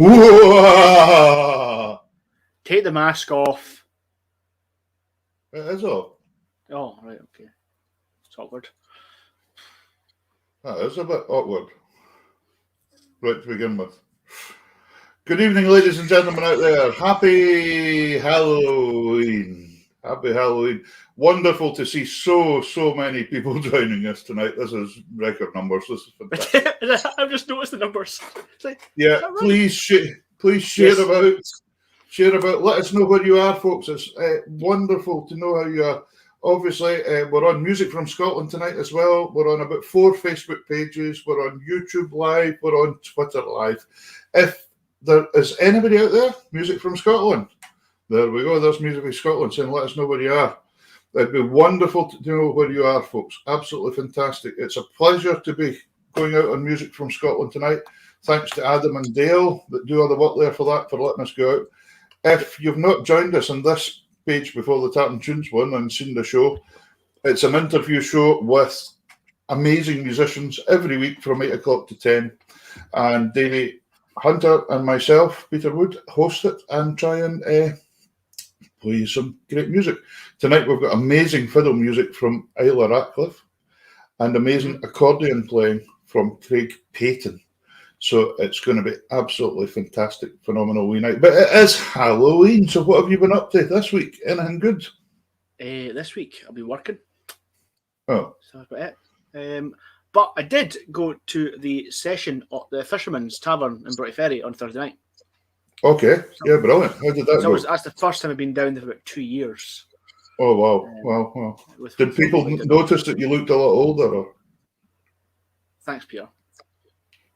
Whoa! Take the mask off. It is all. Oh, right, okay. It's awkward. That is a bit awkward. Right to begin with. Good evening, ladies and gentlemen out there. Happy Halloween. Happy Halloween. Wonderful to see so many people joining us tonight. This is record numbers. This is fantastic. I've just noticed the numbers. Like, yeah, right? Please share yes. about. Share about. Let us know where you are, folks. It's wonderful to know how you are. Obviously, we're on Music from Scotland tonight as well. We're on about 4 Facebook pages. We're on YouTube Live. We're on Twitter Live. If there is anybody out there, Music from Scotland, there we go. There's Music from Scotland saying, let us know where you are. It'd be wonderful to know where you are, folks. Absolutely fantastic. It's a pleasure to be going out on Music from Scotland tonight. Thanks to Adam and Dale that do all the work there for that, for letting us go out. If you've not joined us on this page before the Tartan Tunes one and seen the show, it's an interview show with amazing musicians every week from 8 o'clock to 10. And Davey Hunter and myself, Peter Wood, host it and try and play some great music. Tonight we've got amazing fiddle music from Isla Ratcliffe and amazing accordion playing from Craig Payton. So it's going to be absolutely fantastic, phenomenal wee night. But it is Halloween, so what have you been up to this week? Anything good? This week I'll be working. Oh. So that's about it. But I did go to the session at the Fisherman's Tavern in Broughty Ferry on Thursday night. Okay, yeah, brilliant. How did that go? That's the first time I've been down there for about 2 years. Oh, wow, wow. Did people notice that you looked a lot older? Or? Thanks, Peter.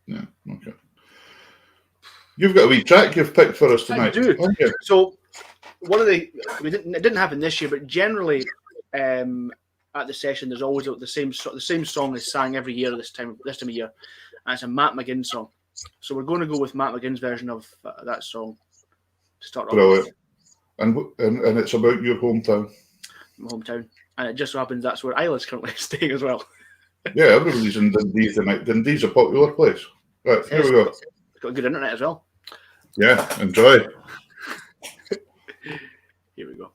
Yeah, okay. You've got a wee track you've picked for us tonight. I do. Okay. So, it didn't happen this year, but generally at the session, there's always the same song is sang every year this time of year, and it's a Matt McGinn song. So we're going to go with Matt McGinn's version of that song to start off. Brilliant. And it's about your hometown. My hometown. and it just so happens that's where Isla's currently staying as well. Yeah, everybody's in Dundee tonight. Dundee's a popular place. Right, here we go. It's got good internet as well. Yeah, enjoy. Here we go.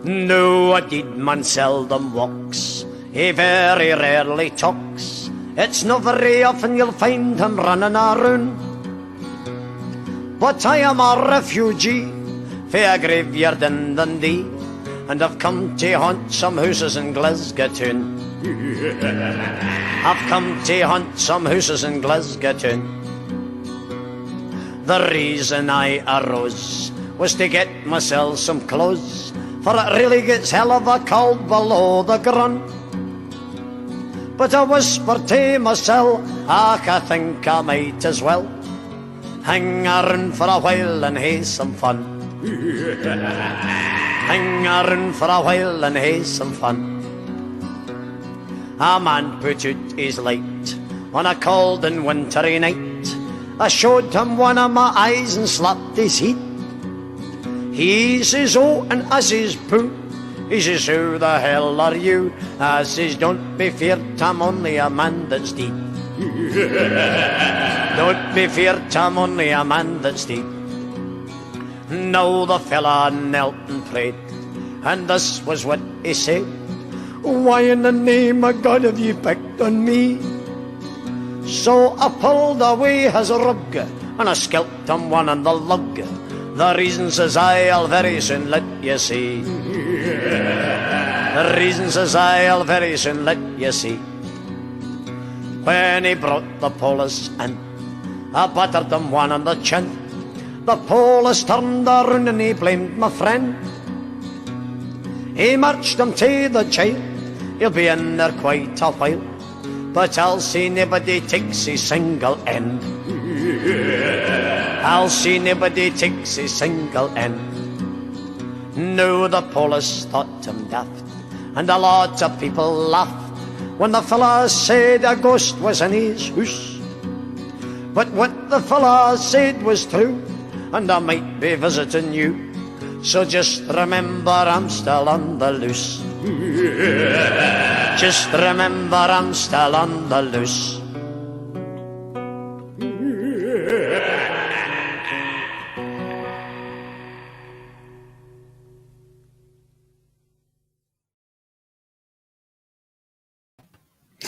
No, a dead man seldom walks, he very rarely talks. It's not very often you'll find him running around. But I am a refugee for a graveyard in Dundee, and I've come to haunt some houses in Glasgow town. I've come to haunt some houses in Glasgow town. The reason I arose was to get myself some clothes, for it really gets hell of a cold below the ground. But I whispered to myself, I think I might as well hang around for a while and have some fun. Hang around for a while and have some fun. A man put out his light on a cold and wintry night. I showed him one of my eyes and slapped his heat. He says, oh, and I says, pooh. He says, who the hell are you? I says, don't be feared, I'm only a man that's dead. Don't be feared, I'm only a man that's dead. Now the fella knelt and prayed, and this was what he said. Why in the name of God have you picked on me? So I pulled away his rug, and I scalped him one on the lug. The reason, says I'll very soon let you see. The reason, says I'll very soon let you see. When he brought the police in, I battered him one on the chin. The police turned around and he blamed my friend. He marched him to the jail, he'll be in there quite a while, but I'll see nobody takes his single end. I'll see nobody takes his single end. Now the police thought him daft, and a lot of people laughed when the fella said a ghost was in his house. But what the fella said was true, and I might be visiting you. So just remember I'm still on the loose. Just remember I'm still on the loose.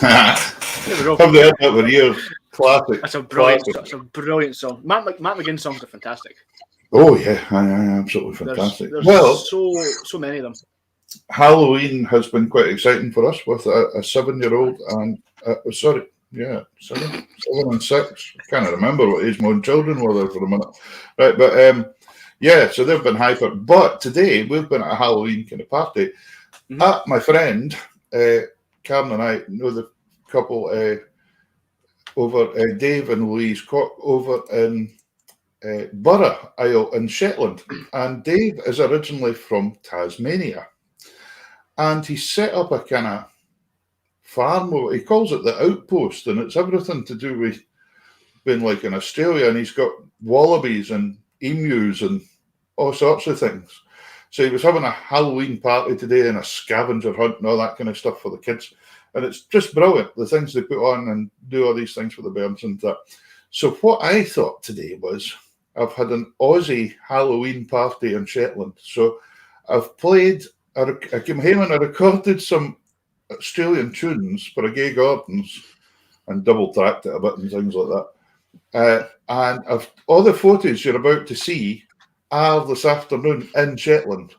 There we go. Have they heard that for years? Classic. That's a brilliant, Classic. that's a brilliant song. Matt McGinn songs are fantastic. Oh yeah, absolutely fantastic. There's Well, so many of them. Halloween has been quite exciting for us with a 7-year-old and 7 and 6. I can't remember what age my own children were there for a minute. Right, but yeah, so they've been hyper. But today we've been at a Halloween kind of party. Mm-hmm. My friend Karen and I know the couple over Dave and Louise Cock over in Burra Isle in Shetland, and Dave is originally from Tasmania, and he set up a kind of farm. He calls it the Outpost, and it's everything to do with being like in Australia, and he's got wallabies and emus and all sorts of things. So he was having a Halloween party today and a scavenger hunt and all that kind of stuff for the kids, and it's just brilliant, the things they put on and do all these things for the birds and that. So what I thought today was, I've had an Aussie Halloween party in Shetland. So I've played, I came home and I recorded some Australian tunes for a Gay Gardens and double tracked it a bit and things like that. And all the photos you're about to see are this afternoon in Shetland.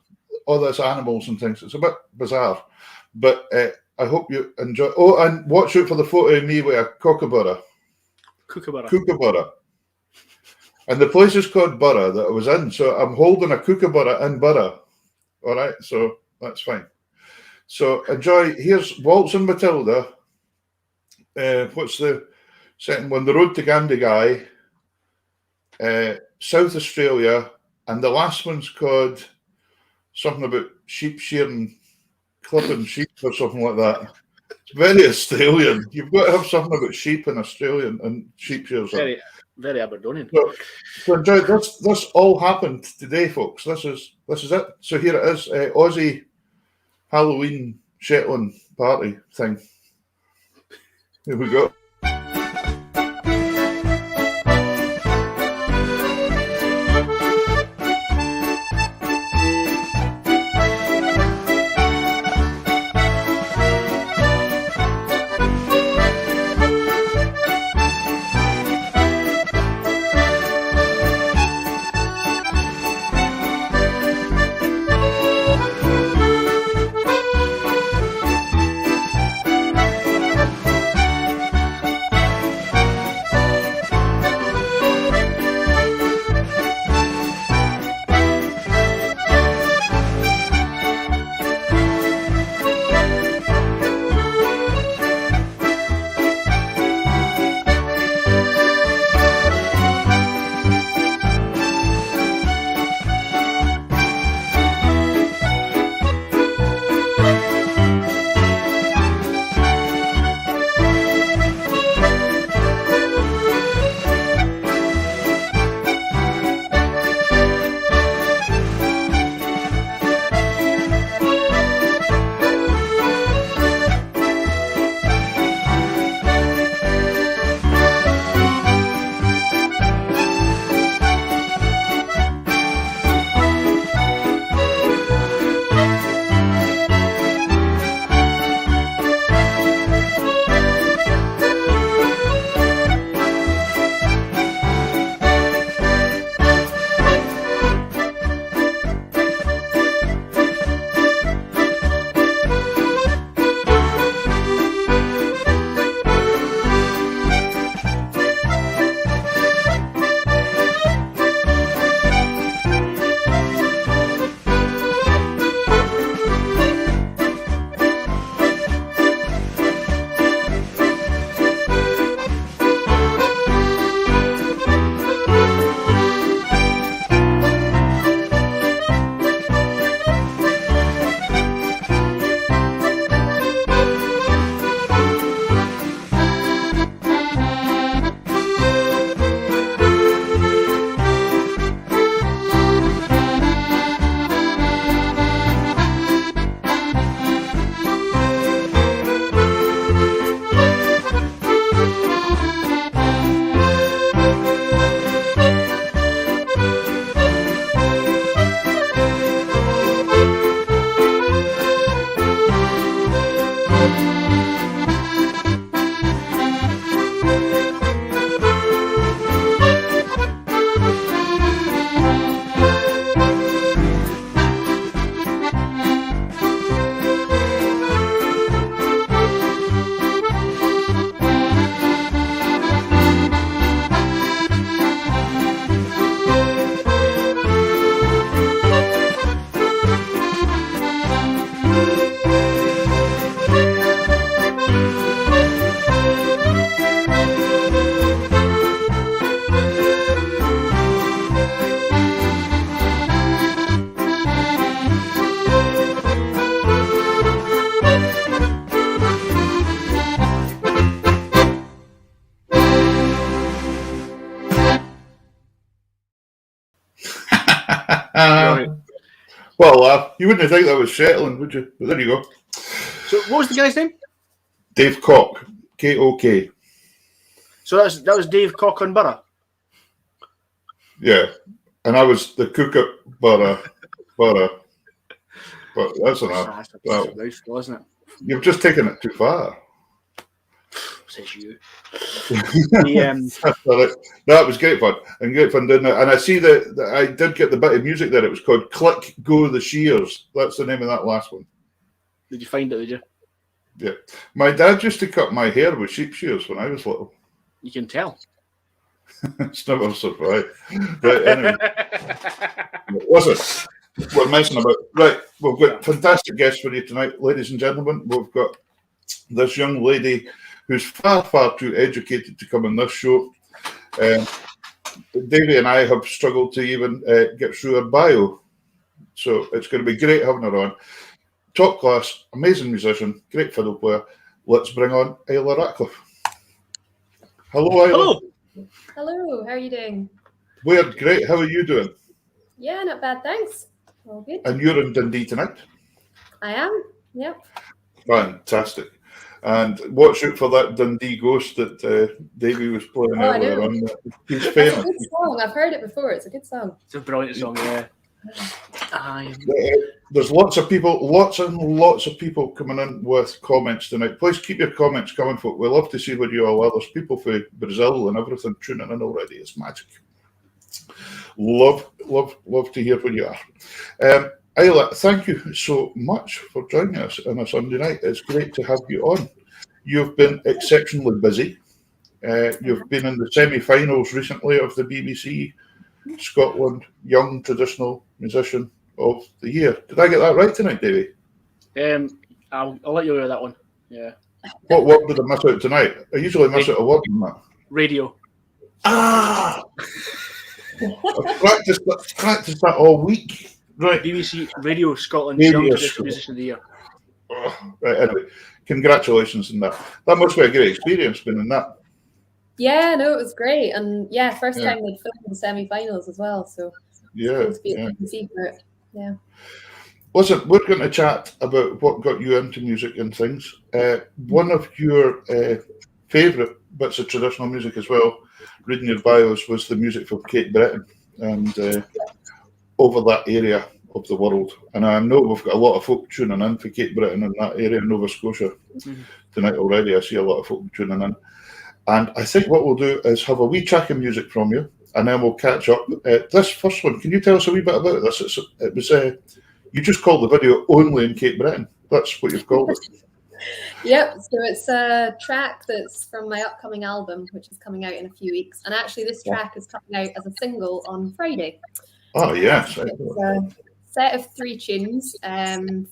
All those animals and things. It's a bit bizarre. But I hope you enjoy. Oh, and watch out for the photo of me with a kookaburra. Kookaburra. And the place is called Burra that I was in. So I'm holding a kookaburra in Burra. All right, so that's fine. So enjoy. Here's Waltzing Matilda. What's the second one? The Road to Gandigai, South Australia. And the last one's called something about sheep shearing, clipping sheep or something like that. It's very Australian. You've got to have something about sheep in Australian and sheep shears. Very Aberdonian. So enjoy this. This all happened today, folks. This is it. So here it is. Aussie Halloween Shetland party thing. Here we go. Well, you wouldn't think that was Shetland, would you? But there you go. So, what was the guy's name? Dave Cock, K-O-K. So that was Dave Cock on Borough. Yeah, and I was the cook at Borough. But that's enough. Well, wasn't it? You've just taken it too far. Says you. That was great fun. And great fun doing it. And I see that I did get the bit of music there. It was called Click Go the Shears. That's the name of that last one. Did you find it, did you? Yeah. My dad used to cut my hair with sheep shears when I was little. You can tell. It's never surprised. Right, anyway. Listen, we're messing about. Right, we've got fantastic guests for you tonight, ladies and gentlemen. We've got this young lady who's far, far too educated to come on this show. Davey and I have struggled to even get through her bio. So it's going to be great having her on. Top class, amazing musician, great fiddle player. Let's bring on Isla Ratcliffe. Hello, Isla. Hello. Hello, how are you doing? We're great. How are you doing? Yeah, not bad, thanks. All good. And you're in Dundee tonight? I am, yep. Fantastic. And watch out for that Dundee Ghost that Davey was playing Oh, I earlier know. on. He's That's a famous. good song. I've heard it before. It's a good song. It's a brilliant song, yeah. There's lots and lots of people coming in with comments tonight. Please keep your comments coming, folk. We love to see what you all are. There's people from Brazil and everything tuning in already. It's magic. Love to hear what you are. Isla, thank you so much for joining us on a Sunday night. It's great to have you on. You've been exceptionally busy. You've been in the semi-finals recently of the BBC Scotland Young Traditional Musician of the Year. Did I get that right tonight, Davey? I'll let you wear that one. Yeah. What word did I miss out tonight? I usually miss out a word in that. Radio. Ah! I've practiced that all week. Right. BBC Radio Scotland Radio Young Traditional Musician of the Year. Oh, right, anyway, congratulations on that. That must be a great experience being in that. Yeah, no, it was great. And yeah, first time they'd filmed the semi-finals as well. So it's cool to see for it. Yeah. Listen, we're going to chat about what got you into music and things. One of your favourite bits of traditional music as well, reading your bios, was the music from Cape Breton and over that area of the world. And I know we've got a lot of folk tuning in for Cape Breton in that area in Nova Scotia tonight already. I see a lot of folk tuning in. And I think what we'll do is have a wee track of music from you, and then we'll catch up. This first one, can you tell us a wee bit about this? It was you just called the video Only in Cape Breton. That's what you've called it. Yep, so it's a track that's from my upcoming album, which is coming out in a few weeks. And actually, this track is coming out as a single on Friday. Oh, yes. It's a set of 3 tunes.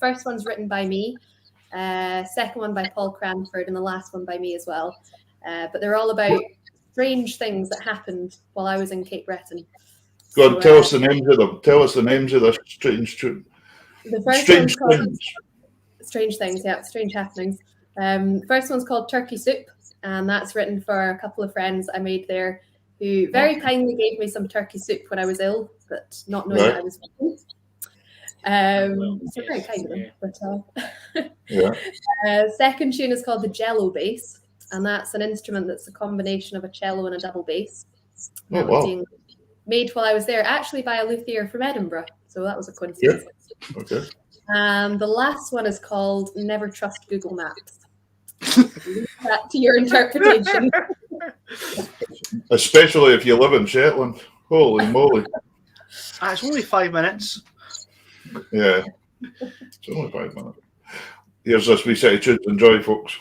First one's written by me, second one by Paul Cranford, and the last one by me as well. But they're all about strange things that happened while I was in Cape Breton. Go on, tell us the names of them. Tell us the names of the strange tune. The first one's called Strange Things, yeah, Strange Happenings. First one's called Turkey Soup, and that's written for a couple of friends I made there who very kindly gave me some turkey soup when I was ill, but not knowing that I was vegan. So very kind of them. But, second tune is called the Jello Bass, and that's an instrument that's a combination of a cello and a double bass. That was being made while I was there, actually by a luthier from Edinburgh. So that was a coincidence. Yeah. Okay. And the last one is called Never Trust Google Maps. Leave that to your interpretation. Especially if you live in Shetland. Holy moly. It's only 5 minutes. Yeah. It's only 5 minutes. Here's this wee set of tunes. Enjoy, folks.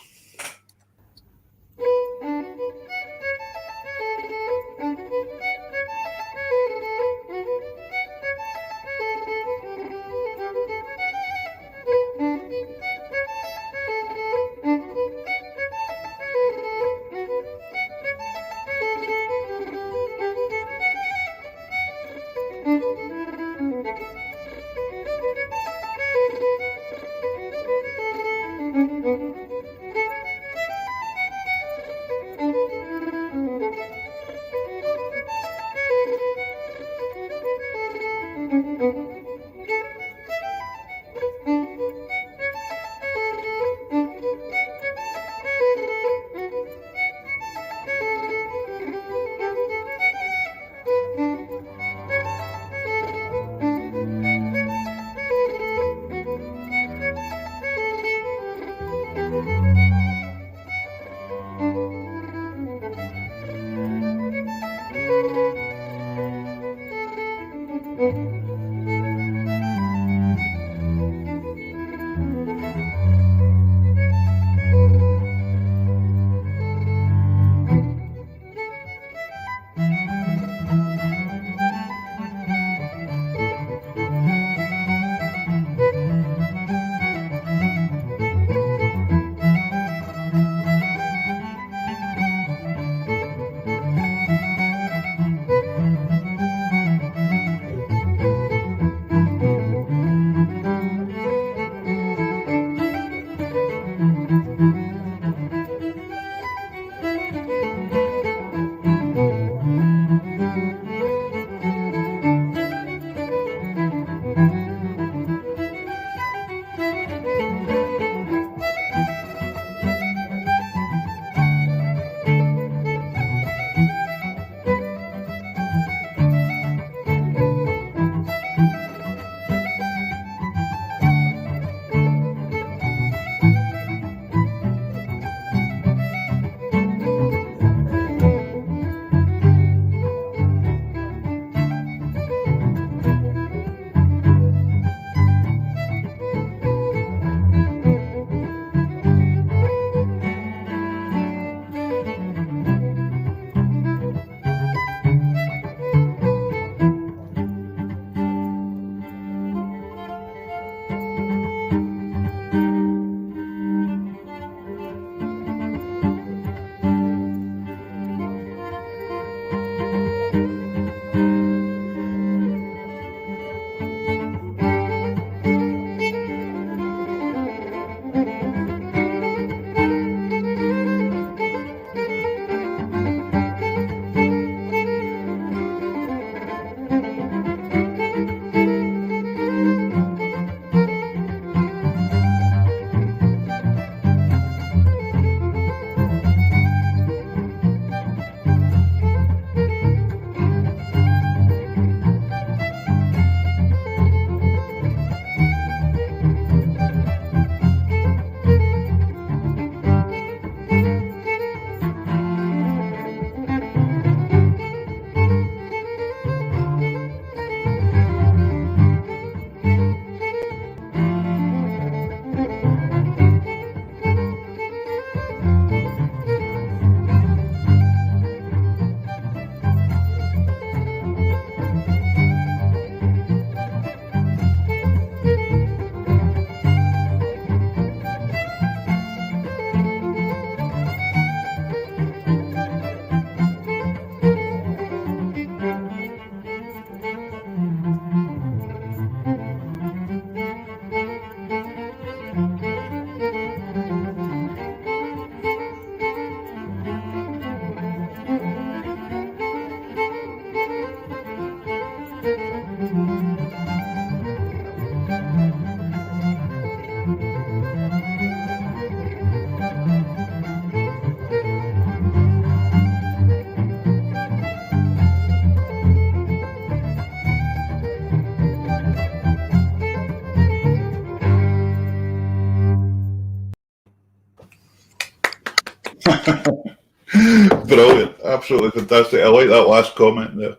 Brilliant. Absolutely fantastic. I like that last comment there.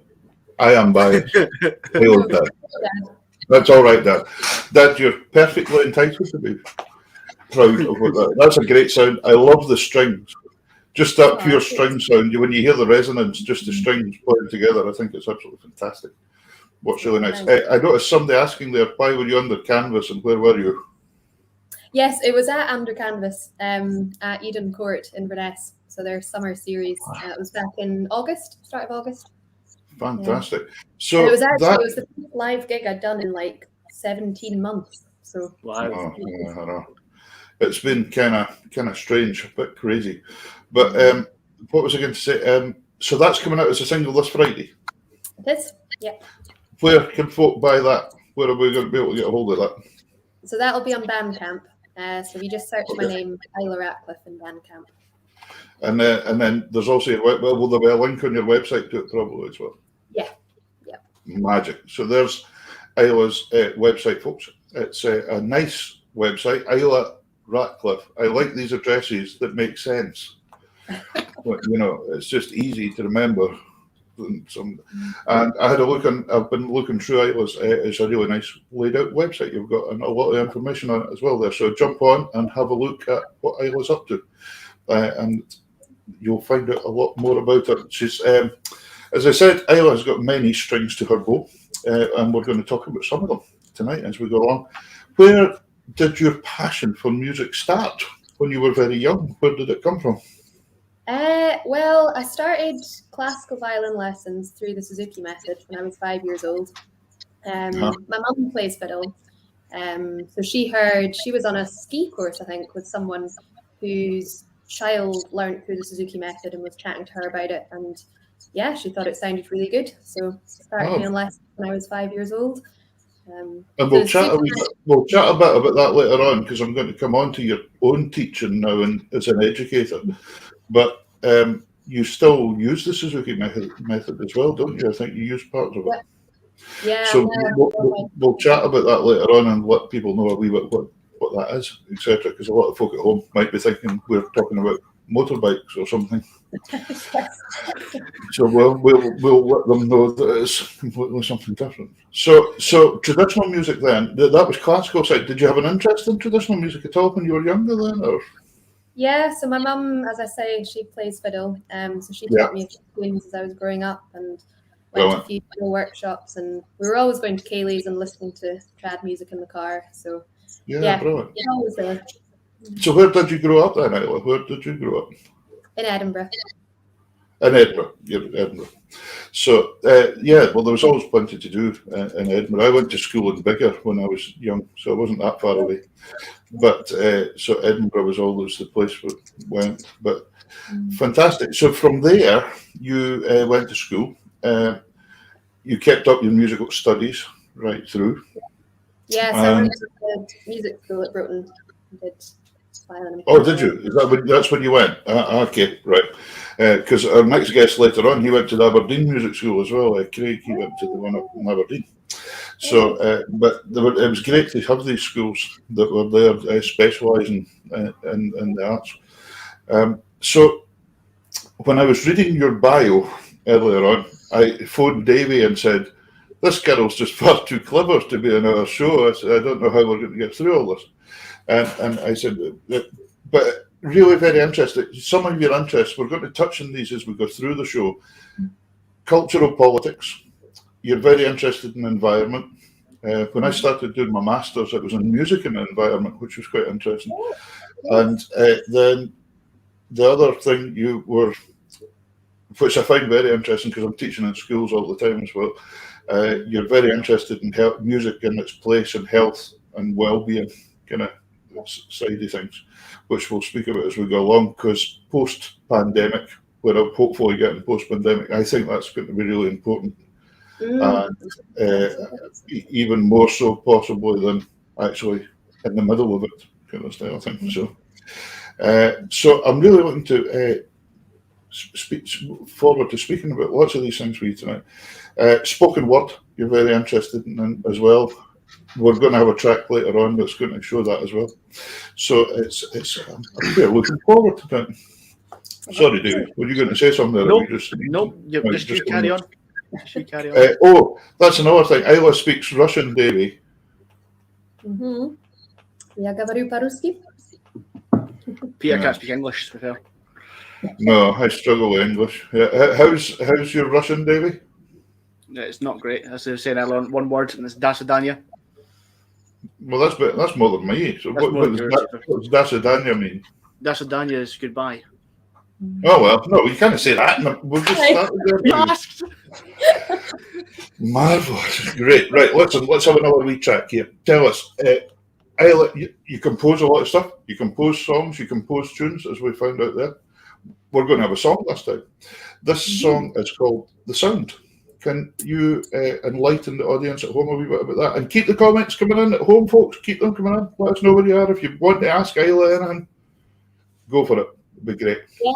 I am biased. Ayla's dad. That's all right, Dad. Dad, you're perfectly entitled to be proud of what that. That's a great sound. I love the strings. Just that pure string sound. When you hear the resonance, just the strings playing together, I think it's absolutely fantastic. What's really nice. I noticed somebody asking there, why were you under canvas and where were you? Yes, it was at Under Canvas at Eden Court in Inverness. So their summer series. It was back in August, start of August. Fantastic. Yeah. So and it was the first live gig I'd done in like 17 months. So wow. It's been kind of strange, a bit crazy. But what was I going to say? So that's coming out as a single this Friday. It is, yeah. Where can folk buy that? Where are we going to be able to get a hold of that? So that'll be on Bandcamp. So if you just search my name, Isla Ratcliffe, in Bandcamp. And then there's also will there be a link on your website to it probably as well? Yeah. Magic. So there's Isla's website, folks. It's a nice website, Isla Ratcliffe. I like these addresses that make sense. But, it's just easy to remember. And I had a look on. I've been looking through Isla's. It's a really nice laid out website. You've got a lot of information on it as well there. So jump on and have a look at what Isla's up to, and you'll find out a lot more about her. She's, as I said, Isla has got many strings to her bow, and we're going to talk about some of them tonight as we go along. Where did your passion for music start when you were very young? Where did it come from? Well, I started classical violin lessons through the Suzuki method when I was 5 years old. My mum plays fiddle, so she was on a ski course, I think, with someone whose child learned through the Suzuki method and was chatting to her about it, and yeah, she thought it sounded really good, so started me on lessons when I was 5 years old. And we'll chat a bit about that later on, because I'm going to come on to your own teaching now and as an educator. But you still use the Suzuki method as well, don't you? I think you use parts of it. Yeah. So we'll chat about that later on and let people know a wee bit what that is, etc. Because a lot of folk at home might be thinking we're talking about motorbikes or something. So we'll let them know that it's completely something different. So traditional music then, that was classical side. Did you have an interest in traditional music at all when you were younger then? Or? Yeah, so my mum, as I say, she plays fiddle. So she taught me a few tunes as I was growing up and went to a few fiddle workshops, and we were always going to Kaylee's and listening to trad music in the car. So brilliant. It's always there. So where did you grow up then, Isla? Where did you grow up? In Edinburgh. In Edinburgh, Edinburgh. So well, there was always plenty to do in Edinburgh. I went to school in Biggar when I was young, so I wasn't that far away. But so Edinburgh was always the place we went. But fantastic. So from there, you went to school. You kept up your musical studies right through. Yeah, so I went to the music school at Broughton. Did violin. Oh, did you? That's when you went? Okay, right. Because our next guest later on, he went to the Aberdeen Music School as well. Craig, he went to the one up in Aberdeen. So, but it was great to have these schools that were there specialising in the arts. So, when I was reading your bio earlier on, I phoned Davey and said, "This girl's just far too clever to be on our show." I said, "I don't know how we're going to get through all this." And I said, but really very interested. Some of your interests, we're going to touch on these as we go through the show. Cultural politics. You're very interested in environment. When I started doing my master's, it was in music and environment, which was quite interesting. And then the other thing you were, which I find very interesting because I'm teaching in schools all the time as well, you're very interested in music and its place in health and well-being, kind of side of things, which we'll speak about as we go along, because post-pandemic, we're hopefully getting post-pandemic, I think that's going to be really important. And even more so possibly than actually in the middle of it, kind of style thing. So I'm really looking to speak forward to speaking about lots of these things with you tonight. Spoken word, you're very interested in as well. We're going to have a track later on that's going to show that as well. So I'm really looking forward to that. Sorry, David. Were you going to say something there? Nope. You just, Nope. no, Just you just carry on. Just you carry on. Oh, that's another thing. Isla speaks Russian, Davy. Mm-hmm. Я говорю по-русски. Peter Yeah. can't speak English, to be fair. No, I struggle with English. Yeah. How's your Russian, Davy? It's not great. As I was saying, I learned one word, and it's Dasadanya. Well, that's more than me. So That's more than yours. what does Dasadanya mean? Dasadanya is goodbye. Oh well, no, you can't say that. We'll just start You asked. Marvelous, great. Right, let's have another wee track here. Tell us, Isla, you compose a lot of stuff. You compose songs. You compose tunes, as we found out there. We're going to have a song this time. This song is called "The Sound." Can you enlighten the audience at home a wee bit about that? And keep the comments coming in at home, folks. Keep them coming in. Let us know where you are. If you want to ask Isla anything, go for it. It'd be great. Yeah.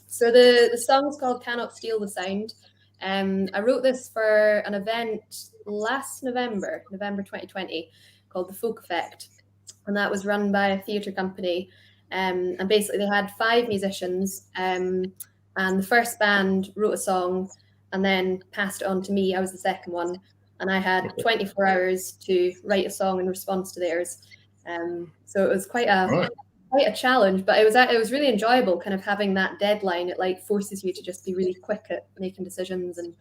So the song's called "Cannot Steal the Sound." I wrote this for an event last November 2020, called the Folk Effect, and that was run by a theatre company. And basically, they had 5 musicians, and the first band wrote a song and then passed it on to me. I was the second one, and I had 24 hours to write a song in response to theirs. So it was quite a challenge, but it was really enjoyable, kind of having that deadline. It like forces you to just be really quick at making decisions. And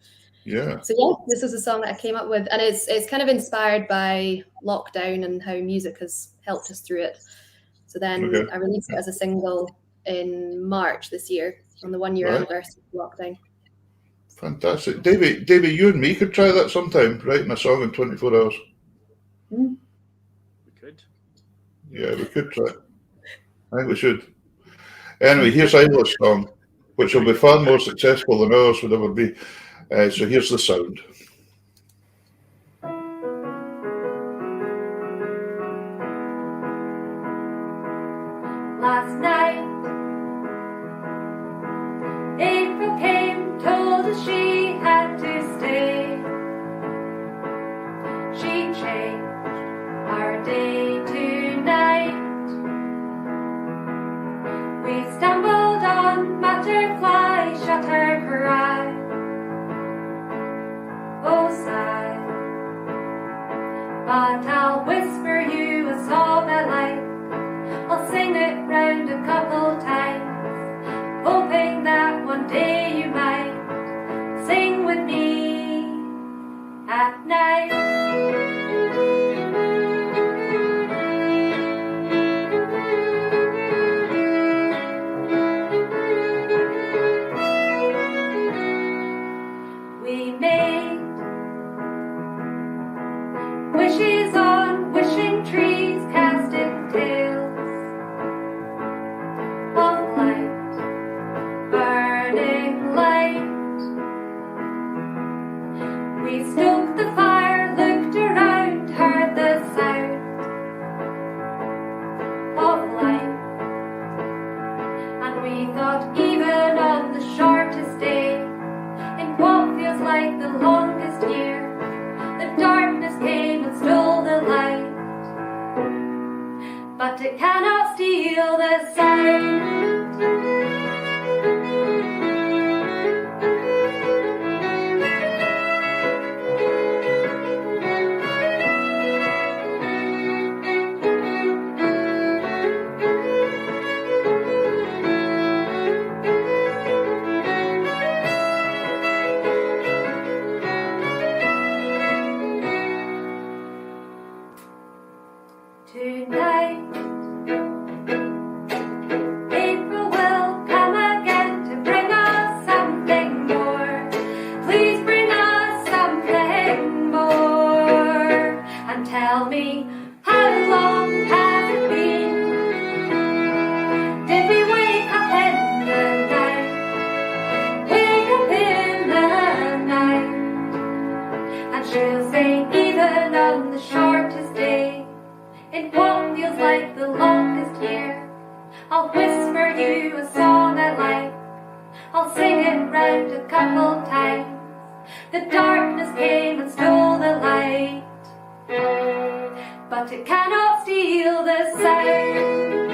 Yeah. so yeah, this is a song that I came up with, and it's kind of inspired by lockdown and how music has helped us through it. So then I released it as a single in March this year on the 1-year anniversary of lockdown. Fantastic. Davey, you and me could try that sometime, writing a song in 24 hours. We could. Yeah, we could try. I think we should. Anyway, here's Isla's song, which will be far more successful than ours would ever be. So here's The Sound. Last night, April came, told us she had to stay. She changed our day to night. We stumbled on butterfly, shut her cry. Oh, sigh. But I'll whisper you a song I like. I'll sing it round a couple times, hoping that one day you might sing with me at night. We made wishes on wishing trees, casting tales of light, burning light. We stoked the fire, looked around, heard the sound of life, and we thought even on the shortest day, in what feels like the longest year, the darkness came and stole the light. But it cannot steal the sound. Tonight, April will come again to bring us something more. Please bring us something more. And tell me, how long has it been? Did we wake up in the night? Wake up in the night. And she'll say, even on the shortest day, in what feels like the longest year, I'll whisper you a song I like. I'll sing it round a couple times. The darkness came and stole the light, but it cannot steal the sound.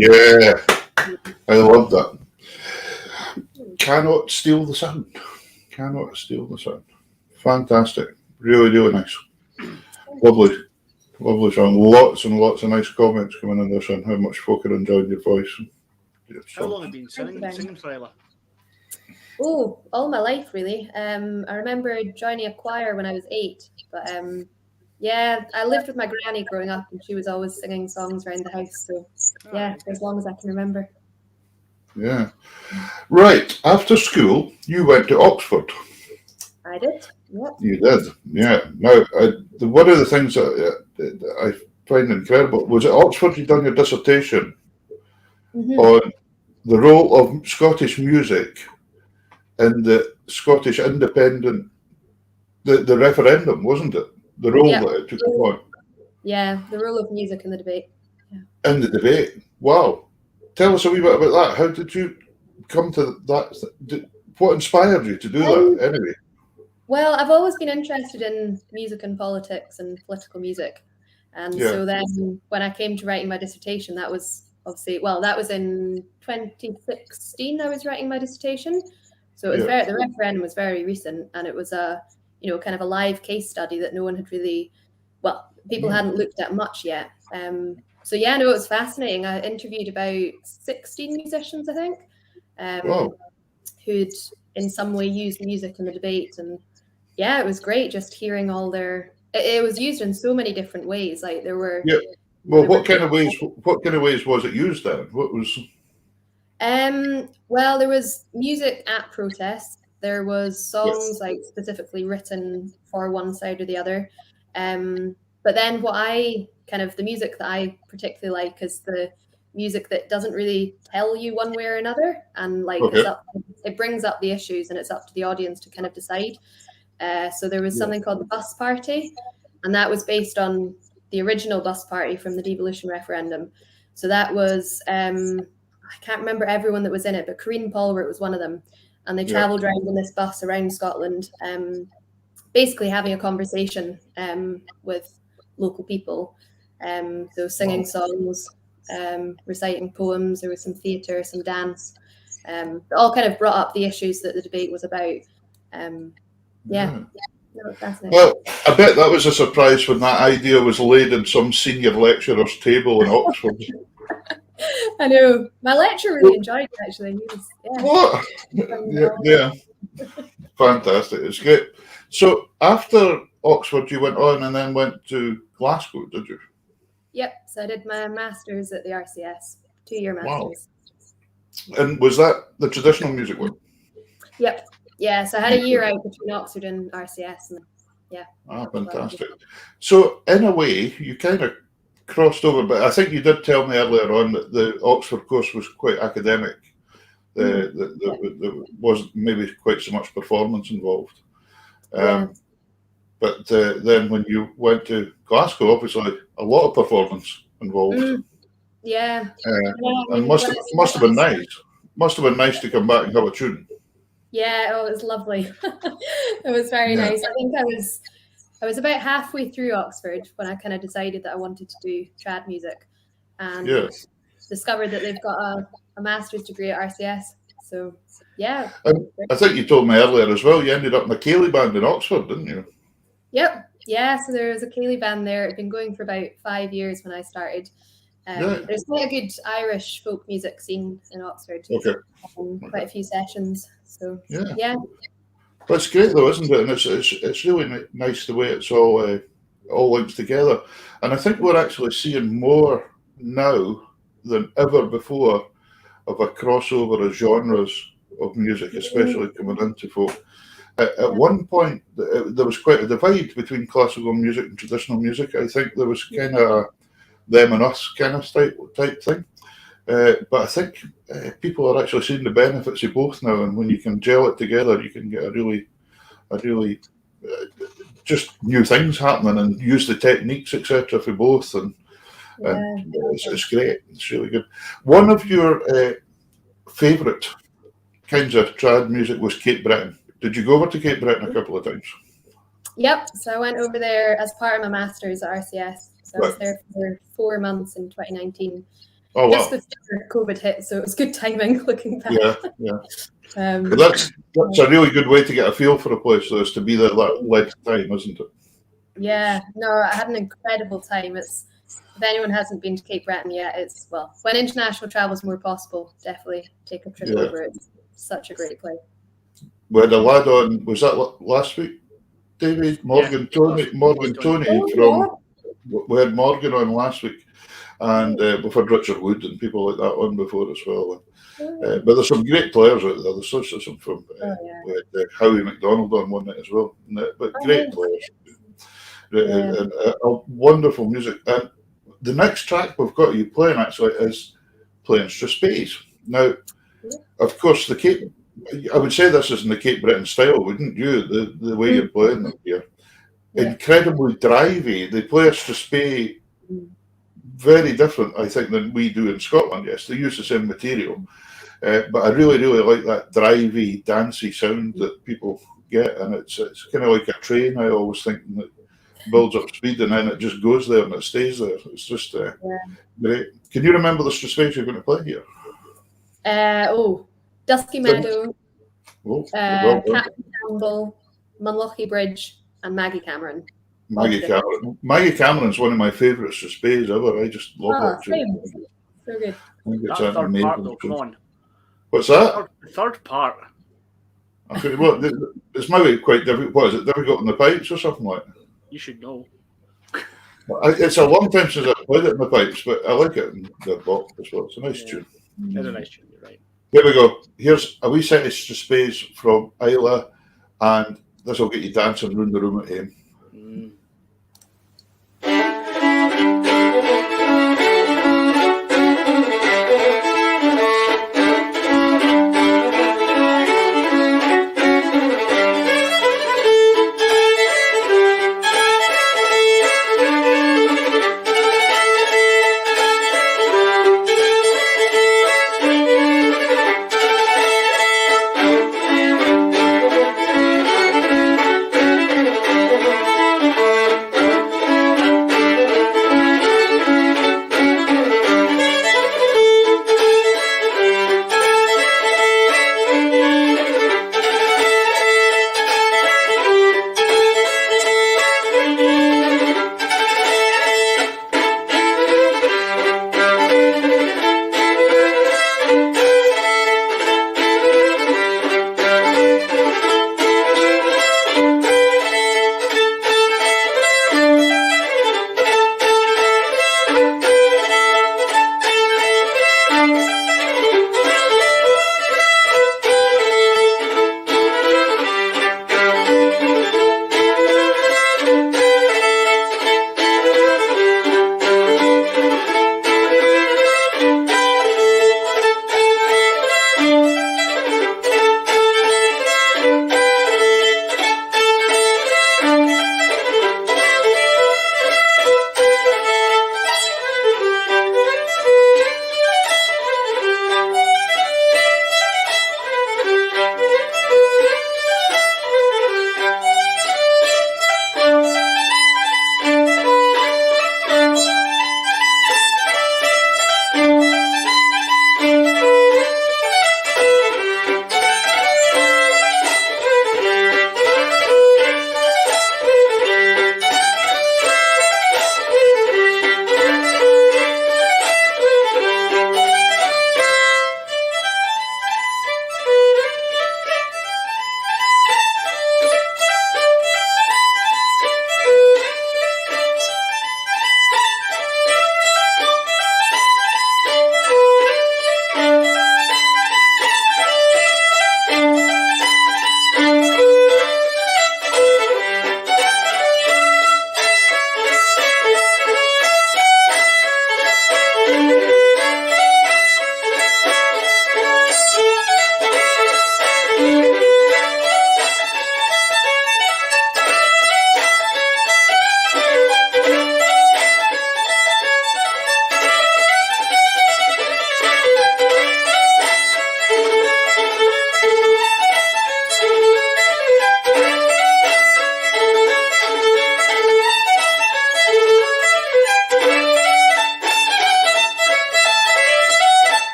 Yeah, I love that. Cannot steal the sound. Cannot steal the sound. Fantastic. Really, really nice. Lovely. Lovely song. Lots and lots of nice comments coming in this on how much folk are enjoying your voice. How long have you been singing for, Ella? Oh, all my life, really. I remember joining a choir when I was 8, but yeah, I lived with my granny growing up, and she was always singing songs around the house. So yeah, for as long as I can remember. Yeah. Right. After school, you went to Oxford. I did. Yep. You did. Yeah. Now, one of the things that I find incredible was at Oxford you done your dissertation on the role of Scottish music in the Scottish independent, the referendum, wasn't it? The role that it took on. Yeah, the role of music in the debate. Yeah. In the debate. Wow. Tell us a wee bit about that. How did you come to that? What inspired you to do that anyway? Well, I've always been interested in music and politics and political music. And so then when I came to writing my dissertation, that was obviously, that was in 2016 I was writing my dissertation. So it was the referendum was very recent, and it was a, kind of a live case study that no one had really, people hadn't looked at much yet. So yeah, no, it was fascinating. I interviewed about 16 musicians, I think, who'd in some way used music in the debate. And yeah, it was great just hearing all their, it was used in so many different ways. Like there were... Yeah. Well, what kind of ways was it used then? What was... Well, there was music at protests. There was songs like specifically written for one side or the other. But then the music that I particularly like is the music that doesn't really tell you one way or another. And it brings up the issues, and it's up to the audience to kind of decide. So there was something called the Bus Party, and that was based on the original Bus Party from the devolution referendum. So that was, I can't remember everyone that was in it, but Corrine Paulwert was one of them. And they travelled around in this bus around Scotland, basically having a conversation with local people. So singing songs, reciting poems, there was some theatre, some dance. It all kind of brought up the issues that the debate was about. That was fascinating. Well, I bet that was a surprise when that idea was laid on some senior lecturer's table in Oxford. I know. My lecturer really enjoyed it, actually. He was, yeah. Fantastic. It's great. So after Oxford, you went on and then went to Glasgow, did you? Yep. So I did my master's at the RCS, 2-year master's. Wow. And was that the traditional music one? Yep. Yeah. So I had a year out between Oxford and RCS. And fantastic. So in a way, you kind of crossed over, but I think you did tell me earlier on that the Oxford course was quite academic. There wasn't maybe quite so much performance involved. But then when you went to Glasgow, obviously a lot of performance involved. And must have been nice. Must have been nice to come back and have a tune. Yeah, it was lovely. It was very nice. I think I was about halfway through Oxford when I kind of decided that I wanted to do trad music, and discovered that they've got a master's degree at RCS. So yeah. And I think you told me earlier as well, you ended up in a Ceilidh band in Oxford, didn't you? Yep. Yeah, so there was a Ceilidh band there. It'd been going for about 5 years when I started. There's quite a good Irish folk music scene in Oxford. Quite a few sessions. So yeah. That's great though, isn't it? And it's really nice the way it's all linked together. And I think we're actually seeing more now than ever before of a crossover of genres of music, especially coming into folk. At one point, there was quite a divide between classical music and traditional music. I think there was kind of them and us kind of type thing. But I think people are actually seeing the benefits of both now, and when you can gel it together, you can get a really just new things happening and use the techniques, etc., for both. And it's great. It's really good. One of your favourite kinds of trad music was Cape Breton. Did you go over to Cape Breton a couple of times? Yep. So I went over there as part of my master's at RCS. So I was there for 4 months in 2019. Oh just wow. before COVID hit, so it was good timing looking back. Yeah. Um, That's a really good way to get a feel for a place, though, is to be there that length of time, isn't it? yeah, no, I had an incredible time. It's if anyone hasn't been to Cape Breton yet, it's when international travel is more possible, definitely take a trip over. It's such a great place. We had a lad on, was that last week, David? Morgan Tony from, we had Morgan on last week, and we've had Richard Wood and people like that on before as well. But there's some great players out there. There's such some from we had Howie McDonald on one night as well. But great players. And wonderful music. And the next track we've got you playing actually is Planes to Space. Now, of course, the Cape, I would say this is in the Cape Breton style, wouldn't you? The way you're playing them here. Incredibly drivey. They play us to Space very different, I think, than we do in Scotland. Yes, they use the same material. But I really, really like that drivey, dancey sound that people get. And it's kind of like a train, I always think, that builds up speed and then it just goes there and it stays there. It's just great. Can you remember the space you're going to play here? Dusky Meadow, Captain Campbell, Munlochy Bridge, and Maggie Cameron. Maggie Cameron's one of my favourite space ever. I just love it. So good. I think it's amazing. Part, though, come on. What's that? The third part. Well, it's maybe quite difficult. What is it? Difficult in the pipes or something like that? You should know. It's a long time since I've played it in the pipes, but I like it in the box as well. It's a nice tune. It's a nice tune, you're right. Here we go. Here's a wee set of space from Isla, and this will get you dancing around the room at home.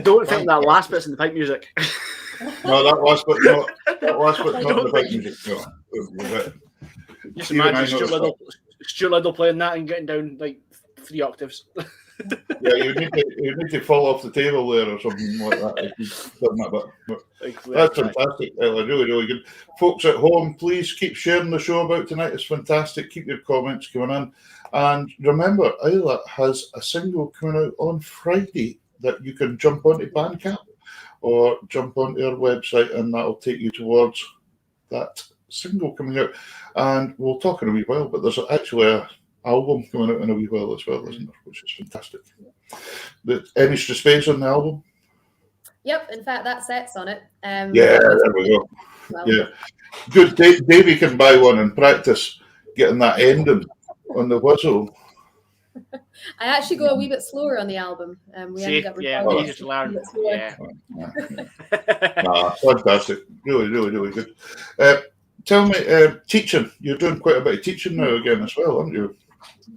don't think that last bit's in the pipe music. No, that last bit's not. That last bit's not the pipe music. No. Just Even I imagine know Stuart Liddell playing that and getting down like 3 octaves. Yeah, you need to fall off the table there or something like that. If you've done that, but that's fantastic. Really, really good. Folks at home, please keep sharing the show about tonight. It's fantastic. Keep your comments coming in. And remember, Isla has a single coming out on Friday that you can jump onto Bandcamp or jump onto our website, and that'll take you towards that single coming out. And we'll talk in a wee while, but there's actually a album coming out in a wee while as well, isn't there? Which is fantastic. Any space on the album? Yep, in fact, that set's on it. Yeah, there we go. Well, Yeah, good. Davey can buy one and practice getting that ending on the whistle. I actually go a wee bit slower on the album. We ended up recording easier to learn. Fantastic. Really, really, really good. Tell me, teaching. You're doing quite a bit of teaching now again as well, aren't you?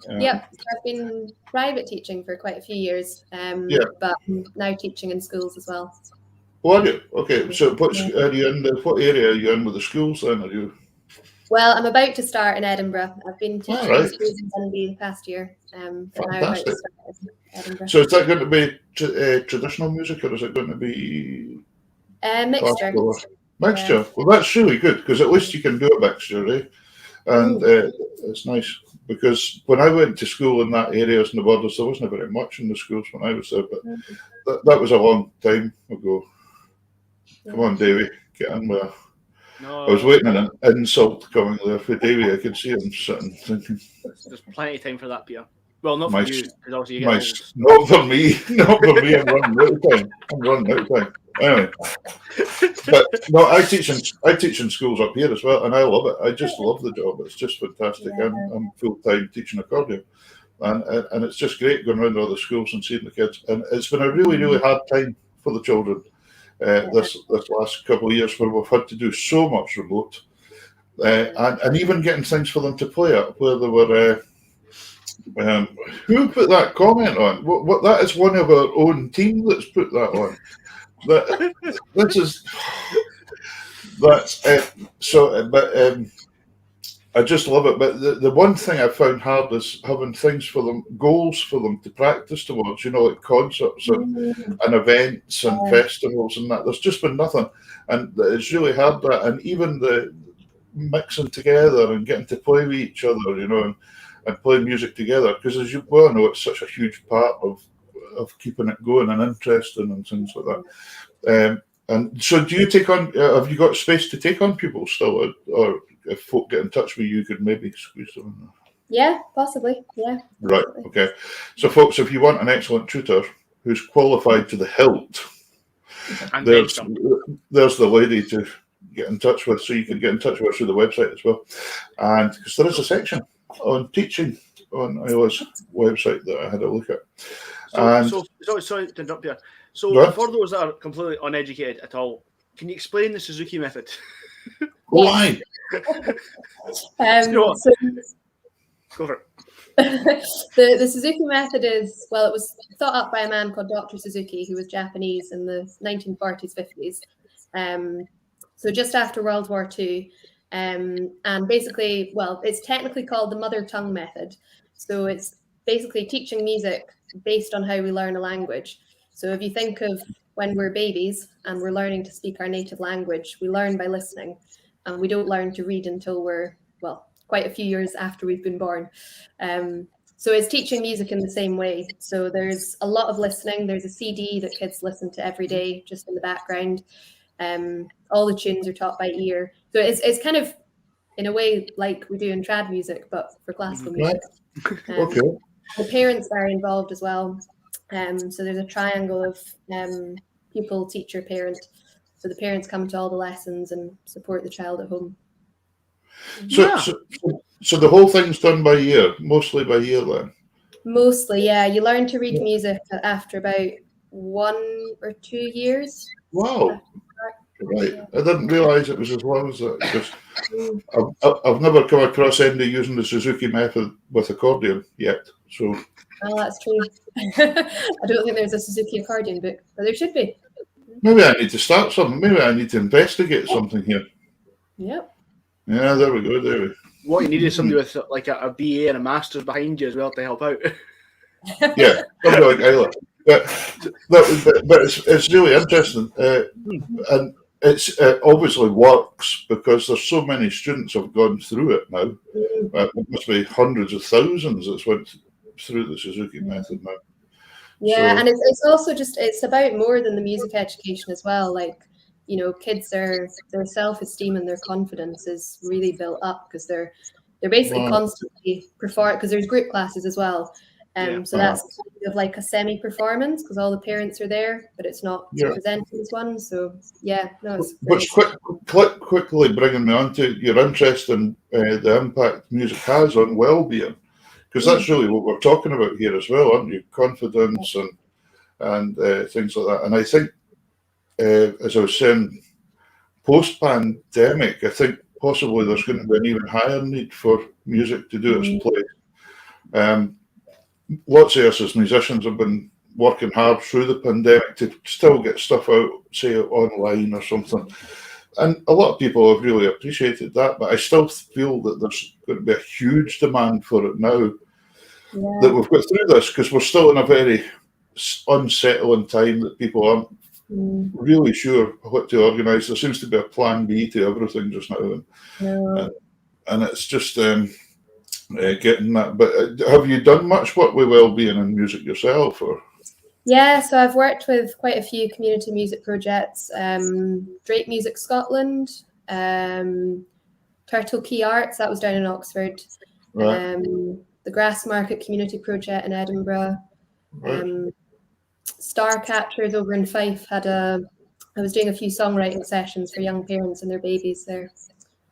Yep, I've been private teaching for quite a few years, but I'm now teaching in schools as well. Oh, are you? Okay, so what area are you in with the schools then? Are you? Well, I'm about to start in Edinburgh. I've been teaching in schools in Dundee the past year. But now I'm about to start in Edinburgh. So is that going to be traditional music, or is it going to be mixture? Mixture. Yeah. Well, that's really good, because at least you can do a mixture, eh? And it's nice, because when I went to school in that areas in the borders, there wasn't very much in the schools when I was there, but that was a long time ago. Come on, Davey, get in there. No, I was waiting on an insult coming there for Davey. I could see him sitting thinking. There's plenty of time for that, Peter. Well, not for you, because obviously you get old. Not for me. Not for me. I'm running out of time. Anyway, but no, I teach in schools up here as well, and I love it. I just love the job. It's just fantastic. Yeah. I'm full time teaching accordion, and it's just great going around all the schools and seeing the kids. And it's been a really, really hard time for the children this last couple of years, where we've had to do so much remote, and even getting things for them to play at, where they were. Who put that comment on? What that is one of our own team that's put that on. I just love it. But the one thing I found hard is having things for them, goals for them to practice towards, like concerts and events and festivals and that. There's just been nothing. And it's really hard that, and even the mixing together and getting to play with each other, and play music together, because as you well know, it's such a huge part of keeping it going and interesting and things like that. And so do you take on, have you got space to take on people still, or if folk get in touch with you, you could maybe squeeze them in there? Yeah, possibly, yeah. Right, okay. So folks, if you want an excellent tutor who's qualified to the hilt, there's the lady to get in touch with, so you can get in touch with her through the website as well. And because there is a section on teaching on Isla's website that I had a look at. Sorry to interrupt you. So for those that are completely uneducated at all, can you explain the Suzuki method? Why? Go for it. The Suzuki method is, well, it was thought up by a man called Dr. Suzuki, who was Japanese in the 1940s, 50s. So just after World War II. And basically, well, it's technically called the mother tongue method. So it's basically teaching music based on how we learn a language. So if you think of when we're babies and we're learning to speak our native language, we learn by listening, and we don't learn to read until we're, well, quite a few years after we've been born. So it's teaching music in the same way. So there's a lot of listening. There's a CD that kids listen to every day, just in the background. All the tunes are taught by ear. So it's kind of, in a way, like we do in trad music, but for classical music. Okay. The parents are involved as well. So there's a triangle of pupil, teacher, parent. So the parents come to all the lessons and support the child at home. So the whole thing's done by ear, mostly by ear then? Mostly, yeah. You learn to read music after about 1 or 2 years. Wow. Right. I didn't realise it was as long as that, because I've never come across anybody using the Suzuki method with accordion yet. So Oh, that's true. I don't think there's a Suzuki accordion book, but there should be. Maybe I need to start something. Maybe I need to investigate something here. Yep. Yeah, there we go. There we go. What you need is somebody with like a BA and a master's behind you as well to help out. Yeah, somebody like Isla. But it's really interesting. And it obviously works because there's so many students have gone through it now. It must be hundreds of thousands that's went through the Suzuki method now. Yeah, So, and it's also just, it's about more than the music education as well. Like, you know, kids their self-esteem and their confidence is really built up because they're basically constantly perform, because there's group classes as well. So that's kind of like a semi-performance because all the parents are there, but it's not presented as one. So yeah, no, it's which quickly bringing me on to your interest in the impact music has on well-being, because that's really what we're talking about here as well, aren't you? Confidence and things like that. And I think, as I was saying, post-pandemic, I think possibly there's going to be an even higher need for music to do its place. Lots of us as musicians have been working hard through the pandemic to still get stuff out, say online or something. And a lot of people have really appreciated that, but I still feel that there's going to be a huge demand for it now that we've got through this, because we're still in a very unsettling time that people aren't really sure what to organise. There seems to be a plan B to everything just now. And it's just getting that. But have you done much work with wellbeing and music yourself? Or? Yeah, so I've worked with quite a few community music projects. Drake Music Scotland, Turtle Key Arts, that was down in Oxford. Right. The Grassmarket Community Project in Edinburgh. Right. Star Catchers over in Fife I was doing a few songwriting sessions for young parents and their babies there.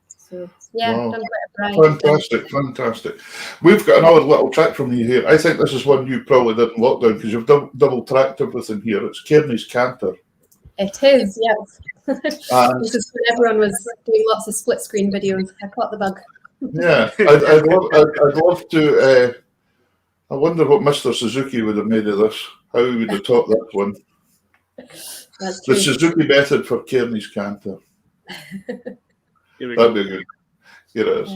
So yeah, done quite a variety. Fantastic. We've got another little track from you here. I think this is one you probably did in lockdown because you've double tracked everything here. It's Kearney's Canter. It is, yes. This is when everyone was doing lots of split screen videos. I caught the bug. Yeah, I'd love to. I wonder what Mr. Suzuki would have made of this. How he would have taught that one. That's true. The Suzuki method for Kearney's Canter. That'd be good. Here it is.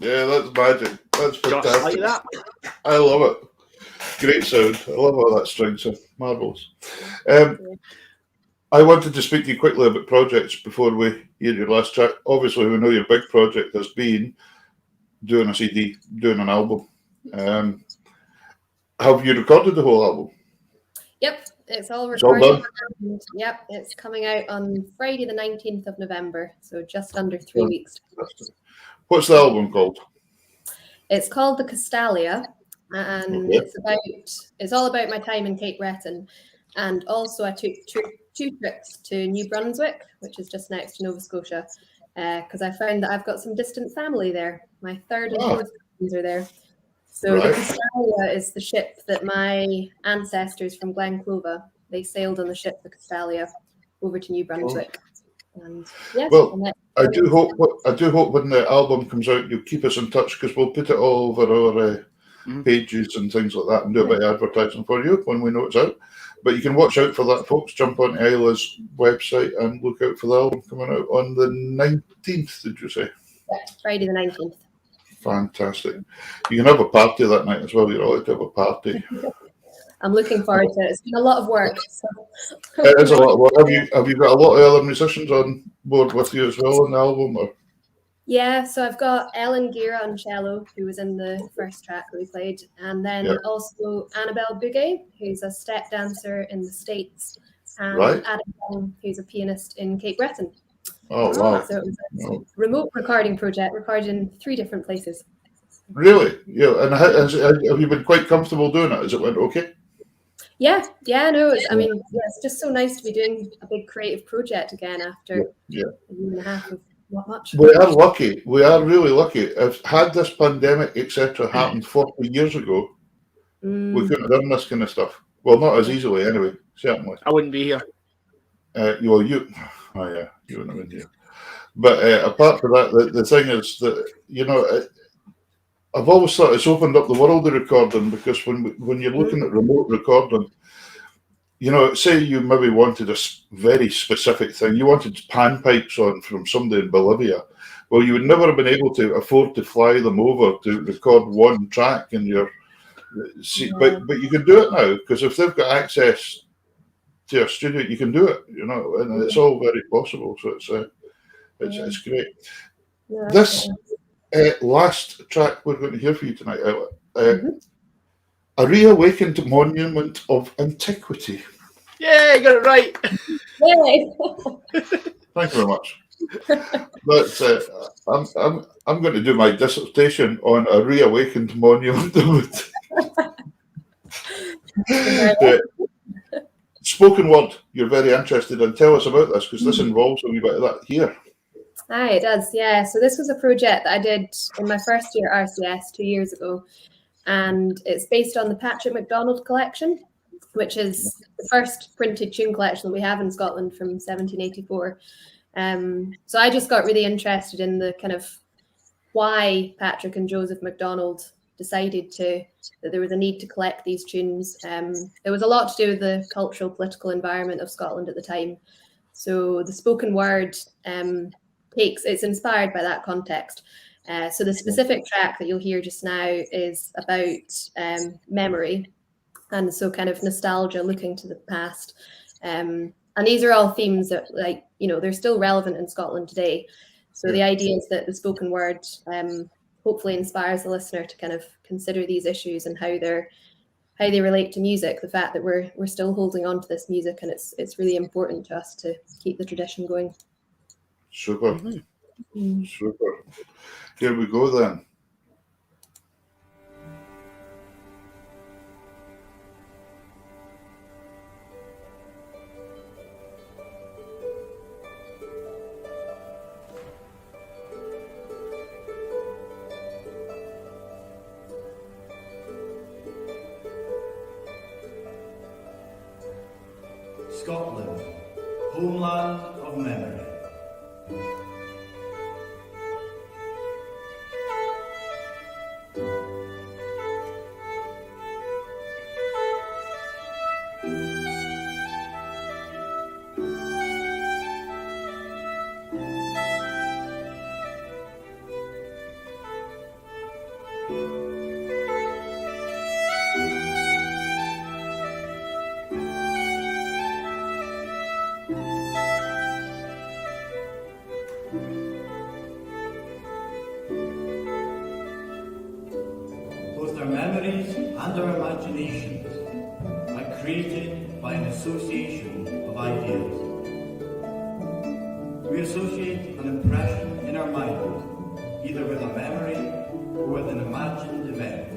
Yeah, that's magic. That's fantastic. Just like that. I love it. Great sound. I love all that string sound. Marvellous. I wanted to speak to you quickly about projects before we hear your last track. Obviously, we know your big project has been doing a CD, doing an album. Have you recorded the whole album? Yep, it's all It's all recorded. done? Yep, it's coming out on Friday the 19th of November, so just under 3 weeks. What's the album called? It's called The Castalia, and it's all about my time in Cape Breton. And also I took two trips to New Brunswick, which is just next to Nova Scotia, because I found that I've got some distant family there. My third and fourth cousins are there. So the Castalia is the ship that my ancestors from Glen Clova, they sailed on the ship the Castalia over to New Brunswick. And yeah, I do hope when the album comes out, you'll keep us in touch, because we'll put it all over our pages and things like that, and do a bit of advertising for you when we know it's out. But you can watch out for that, folks. Jump on Isla's website and look out for the album coming out on the 19th, did you say? Friday the 19th. Fantastic. You can have a party that night as well. You're allowed to have a party. I'm looking forward to it. It's been a lot of work. So. It is a lot of work. Have you got a lot of other musicians on board with you as well on the album? Or? Yeah, so I've got Ellen Gear on cello, who was in the first track that we played, and then also Annabelle Bouguet, who's a step dancer in the States, and Adam Young, who's a pianist in Cape Breton. Oh, wow. So it was a remote recording project, recorded in 3 different places. Really? Yeah. And have you been quite comfortable doing it? Has it went okay? Yeah, no, it's just so nice to be doing a big creative project again after a year and a half of not much. We are lucky. We are really lucky. If had this pandemic, etc., happened 40 years ago, we couldn't have done this kind of stuff. Well, not as easily anyway, certainly. I wouldn't be here. You wouldn't have been here. But apart from that, the thing is that, I've always thought it's opened up the world of recording, because when you're looking at remote recording, say you maybe wanted a very specific thing. You wanted panpipes on from somebody in Bolivia. Well, you would never have been able to afford to fly them over to record one track in your but you can do it now, because if they've got access to a studio, you can do it, and it's all very possible. So it's great. Yeah, this last track we're going to hear for you tonight, A Reawakened Monument of Antiquity. Yeah, you got it right. Yay. Thank you very much. But I'm going to do my dissertation on A Reawakened Monument of Spoken word, you're very interested in. Tell us about this, because this involves a wee bit of that here. Hi, it does, yeah. So this was a project that I did in my first year at RCS 2 years ago, and it's based on the Patrick MacDonald collection, which is the first printed tune collection that we have in Scotland from 1784. So I just got really interested in the kind of why Patrick and Joseph MacDonald decided that there was a need to collect these tunes. It was a lot to do with the cultural, political environment of Scotland at the time. So the spoken word it's inspired by that context. So the specific track that you'll hear just now is about memory, and so kind of nostalgia, looking to the past. And these are all themes that, they're still relevant in Scotland today. So the idea is that the spoken word hopefully inspires the listener to kind of consider these issues and how they relate to music. The fact that we're still holding on to this music, and it's really important to us to keep the tradition going. Super. Super. Here we go then. Scotland, homeland of memory. Both our memories and our imaginations are created by an association of ideas. We associate an impression in our mind, either with a memory or with an imagined event.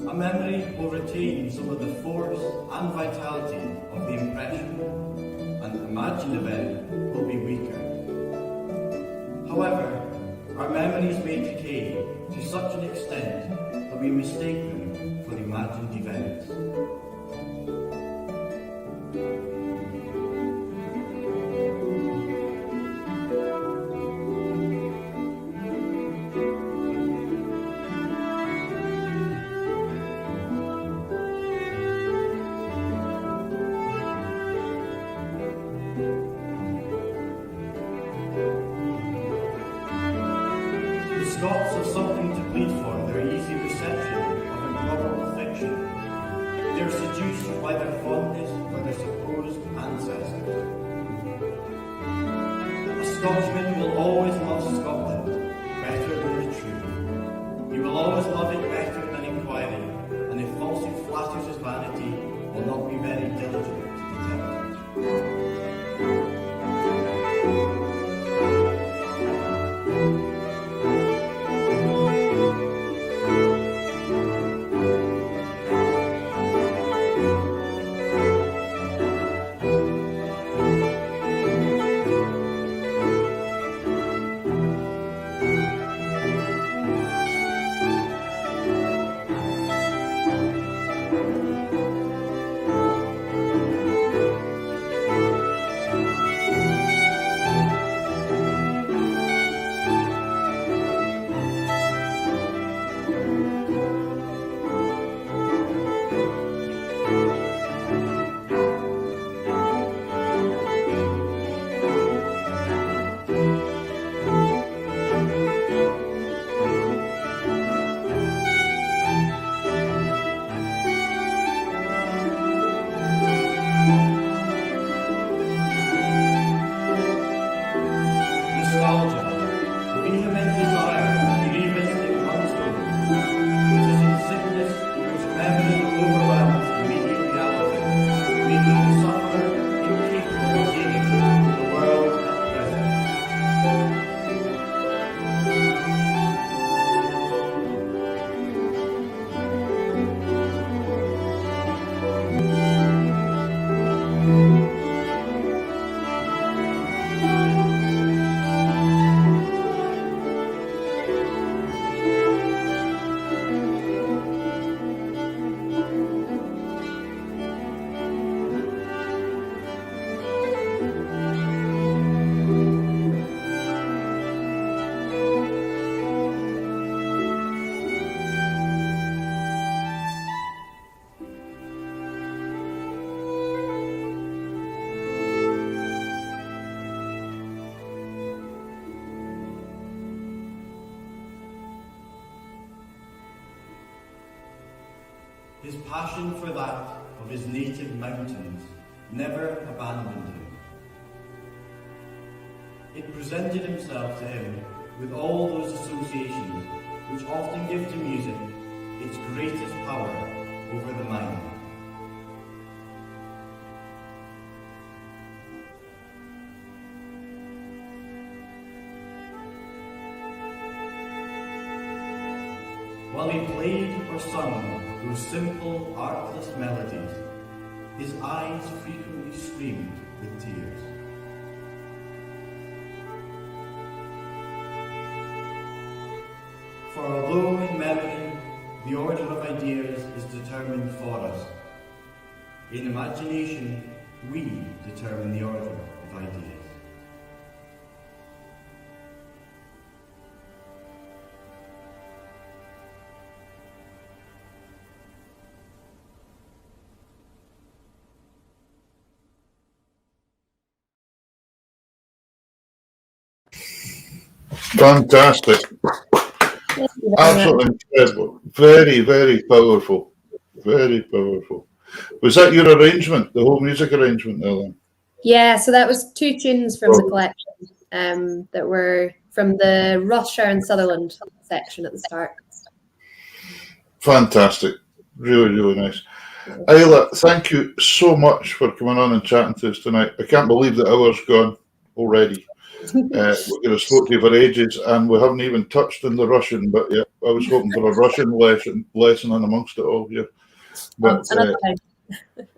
A memory will retain some of the force and vitality of the impression, and an imagined event will be weaker. However, our memories may decay to such an extent that we mistake them for imagined events. something to plead for their easy reception of improbable fiction. They are seduced by their fondness for their supposed ancestors. A Scotsman will always love Scotland better than the truth. He will always love it better than inquiry, and if falsehood flatters his vanity, will not be very diligent to detect it. His passion for that of his native mountains never abandoned him. It presented himself to him with all those associations which often give to music its greatest power over the mind. While he played or sung those simple, artless melodies, his eyes frequently streamed with tears. For although in memory the order of ideas is determined for us, in imagination we determine the order of ideas. Fantastic. Absolutely incredible. Very, very powerful. Very powerful. Was that your arrangement, the whole music arrangement there then? Yeah, so that was 2 tunes from the collection that were from the Rothshire and Sutherland section at the start. Fantastic. Really, really nice. Isla, thank you so much for coming on and chatting to us tonight. I can't believe the hour's gone already. We're going to spoke to you for ages, and we haven't even touched on the Russian. But yeah, I was hoping for a Russian lesson in amongst it all here. But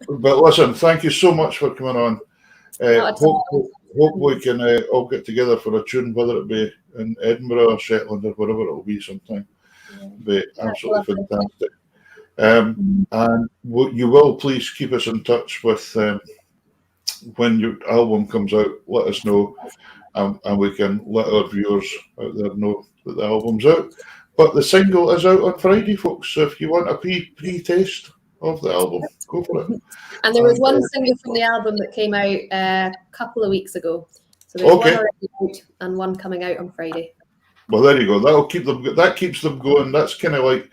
listen, thank you so much for coming on. Hope we can all get together for a tune, whether it be in Edinburgh or Shetland or wherever it will be sometime. It'll be absolutely fantastic. And you will please keep us in touch with when your album comes out. Let us know. And we can let our viewers out there know that the album's out. But the single is out on Friday, folks. So if you want a pre-taste of the album, go for it. And there was one single from the album that came out a couple of weeks ago. So there's one already out and one coming out on Friday. Well, there you go. That'll keep them. That keeps them going. That's kind of like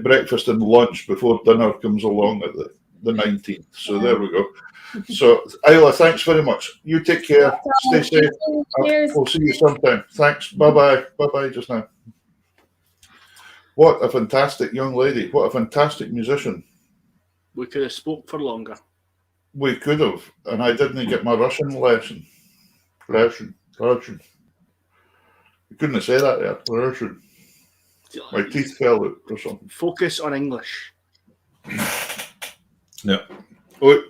breakfast and lunch before dinner comes along at the 19th. So there we go. So Isla, thanks very much. You take care. Stay safe. Cheers. We'll see you sometime. Thanks. Bye bye. Bye bye. Just now. What a fantastic young lady. What a fantastic musician. We could have spoke for longer. We could have, and I didn't get my Russian lesson. Russian. You couldn't have said that there. Russian. My teeth fell out or something. Focus on English. Yeah. Oh,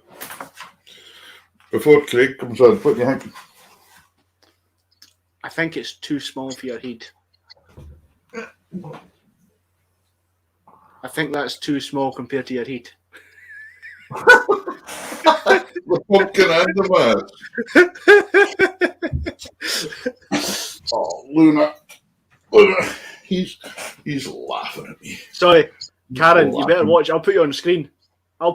before Craig comes on, what do you think? I think it's too small for your head. I think that's too small compared to your head. The pumpkin and the mask. Oh, Luna. He's laughing at me. Sorry, Karen, you better watch. I'll put you on screen. Here's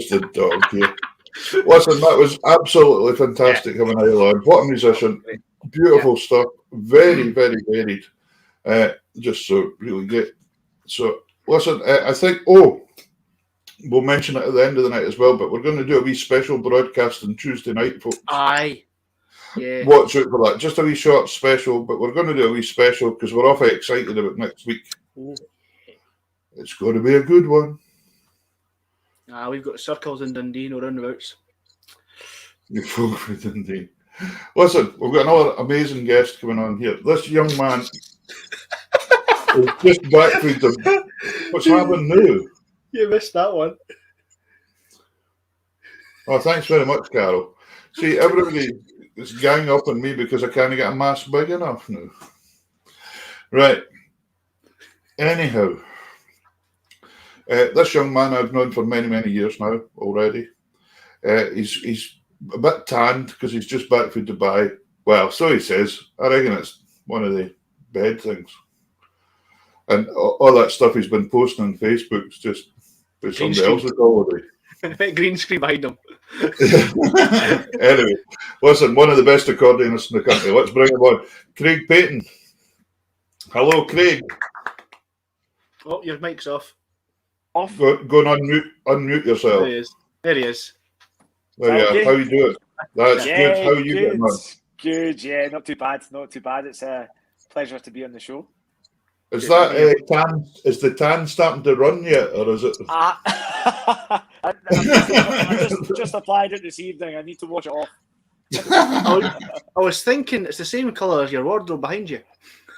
the dog here. Listen, that was absolutely fantastic having Isla on. What a musician. Beautiful stuff. Very, very varied. Just so really good. So, listen, I think, we'll mention it at the end of the night as well, but we're going to do a wee special broadcast on Tuesday night, folks. Aye. Yeah. Watch out for that. Just a wee short special, but we're going to do a wee special because we're awfully excited about next week. Ooh. It's going to be a good one. We've got circles in Dundee, no roundabouts. Indeed. Listen, we've got another amazing guest coming on here. This young man is just back from the... What's happened now? You missed that one. Oh, thanks very much, Carol. See, everybody is gang up on me because I can't get a mask big enough now. Right. Anyhow, this young man I've known for many, many years now already. He's a bit tanned because he's just back from Dubai. Well, so he says. I reckon it's one of the bed things. And all that stuff he's been posting on Facebook is just with somebody else's holiday. Green screen behind him. Anyway, listen, one of the best accordionists in the country. Let's bring him on. Craig Payton. Hello, Craig. Oh, your mic's off. Go and unmute yourself. There he is. There you are. How you doing? That's good. How are you getting on? Good, yeah, not too bad. It's a pleasure to be on the show. Is that tan? Is the tan starting to run yet, or is it? I just applied it this evening. I need to wash it off. I was thinking it's the same colour as your wardrobe behind you.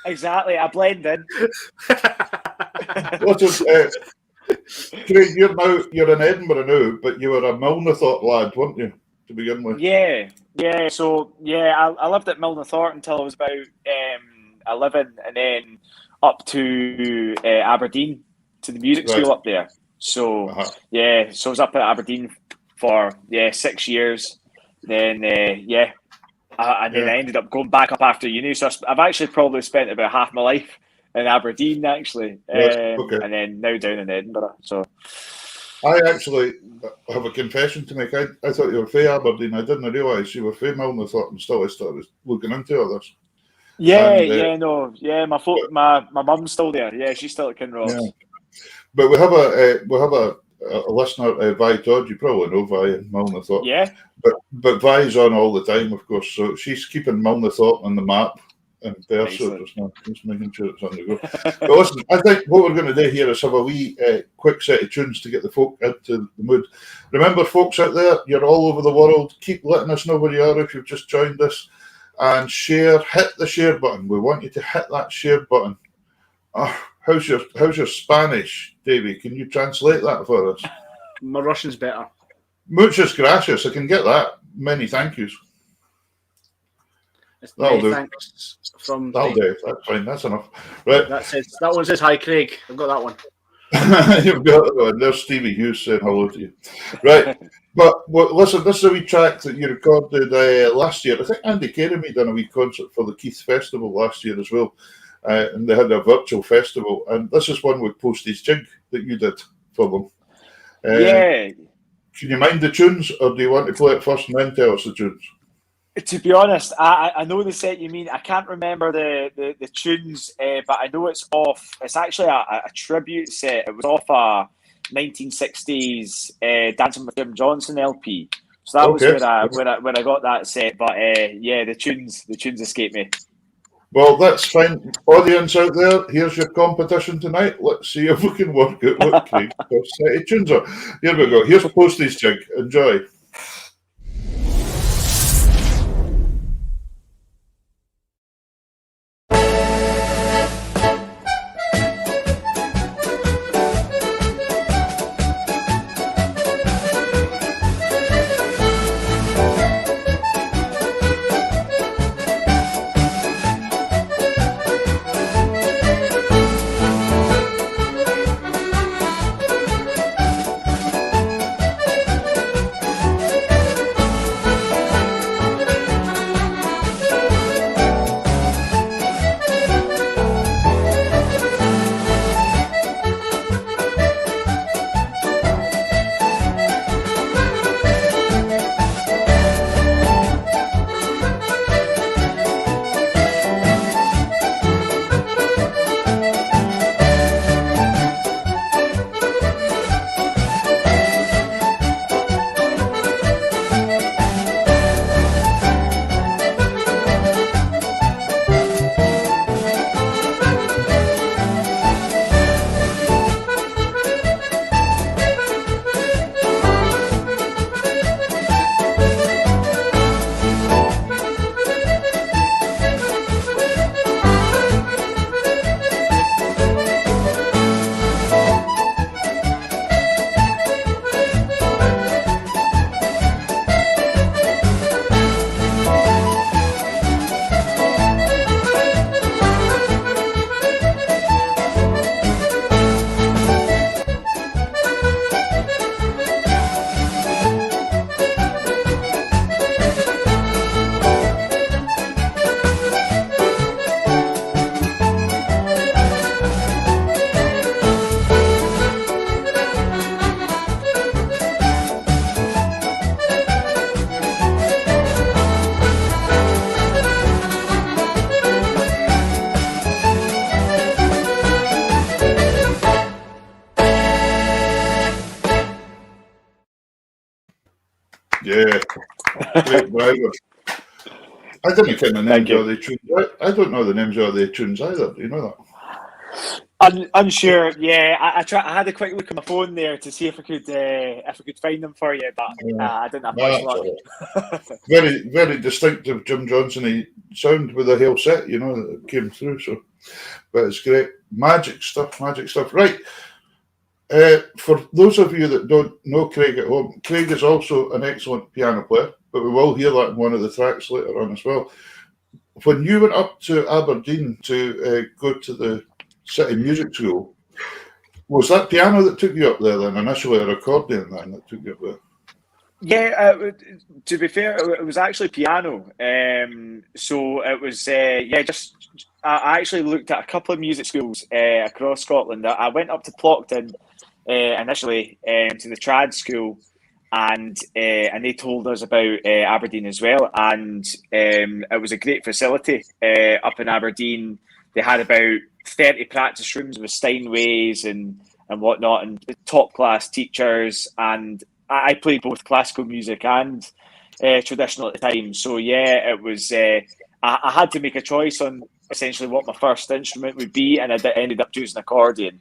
Exactly, I blend in. Craig, you're in Edinburgh now, but you were a Milnathort lad, weren't you, to begin with? Yeah. So I lived at Milnathort until I was about 11, and then up to Aberdeen to the music school up there. So so I was up at Aberdeen for 6 years. Then and then I ended up going back up after uni. So I've actually probably spent about half my life in Aberdeen actually, and then now down in Edinburgh. So I actually have a confession to make. I thought you were fae Aberdeen. I didn't realise you were fae Milnathort until I started looking into all this. My mum's still there. Yeah, she's still at Kinross. Yeah. But we have a listener, Vi Todd. You probably know Vi in Milnathort. Yeah. But Vi's on all the time, of course. So she's keeping Milnathort on the map in Perso just now, just making sure it's on the go. But listen, I think what we're going to do here is have a wee quick set of tunes to get the folk into the mood. Remember, folks out there, you're all over the world. Keep letting us know where you are if you've just joined us. And share, hit the share button. We want you to hit that share button. How's your Spanish, Davey? Can you translate that for us? My Russian's better. Muchas gracias. I can get that. Many thank yous. That'll do. Thanks from That'll do. That's fine. That's enough. Right. That one says hi, Craig. I've got that one. You've got that one. There's Stevie Hughes saying hello to you. Right. But listen, this is a wee track that you recorded last year. I think Andy Carey done a wee concert for the Keith Festival last year as well. And they had a virtual festival. And this is one with Postage Jig that you did for them. Yeah. Can you mind the tunes, or do you want to play it first and then tell us the tunes? To be honest, I know the set you mean. I can't remember the tunes, but I know it's off. It's actually a tribute set. It was off a 1960s Dancing with Jim Johnson LP. So that was where I got that set. But yeah, the tunes escape me. Well, that's fine. Audience out there, here's your competition tonight. Let's see if we can work out what Craig's first set of tunes are. Here we go. Here's Postage Jig. Enjoy. Yeah, great driver. I didn't kind of names of the tunes. I don't know the names of the tunes either. Do you know that? Unsure. Yeah, I had a quick look on my phone there to see if I could find them for you, but I didn't have much luck. Very, very distinctive Jim Johnson-y sound with the whole set, you know, that came through. So, but it's great, magic stuff. Right. For those of you that don't know Craig at home, Craig is also an excellent piano player, but we will hear that in one of the tracks later on as well. When you went up to Aberdeen to go to the City Music School, was that piano that took you up there then initially, or accordion then that took you up there? Yeah, to be fair, it was actually piano. So it was, I actually looked at a couple of music schools across Scotland. I went up to Plockton initially to the trad school, and they told us about Aberdeen as well. And it was a great facility up in Aberdeen. They had about 30 practice rooms with Steinways and whatnot, and top class teachers. And I played both classical music and traditional at the time. So yeah, it was. I had to make a choice on essentially what my first instrument would be, and I ended up choosing accordion.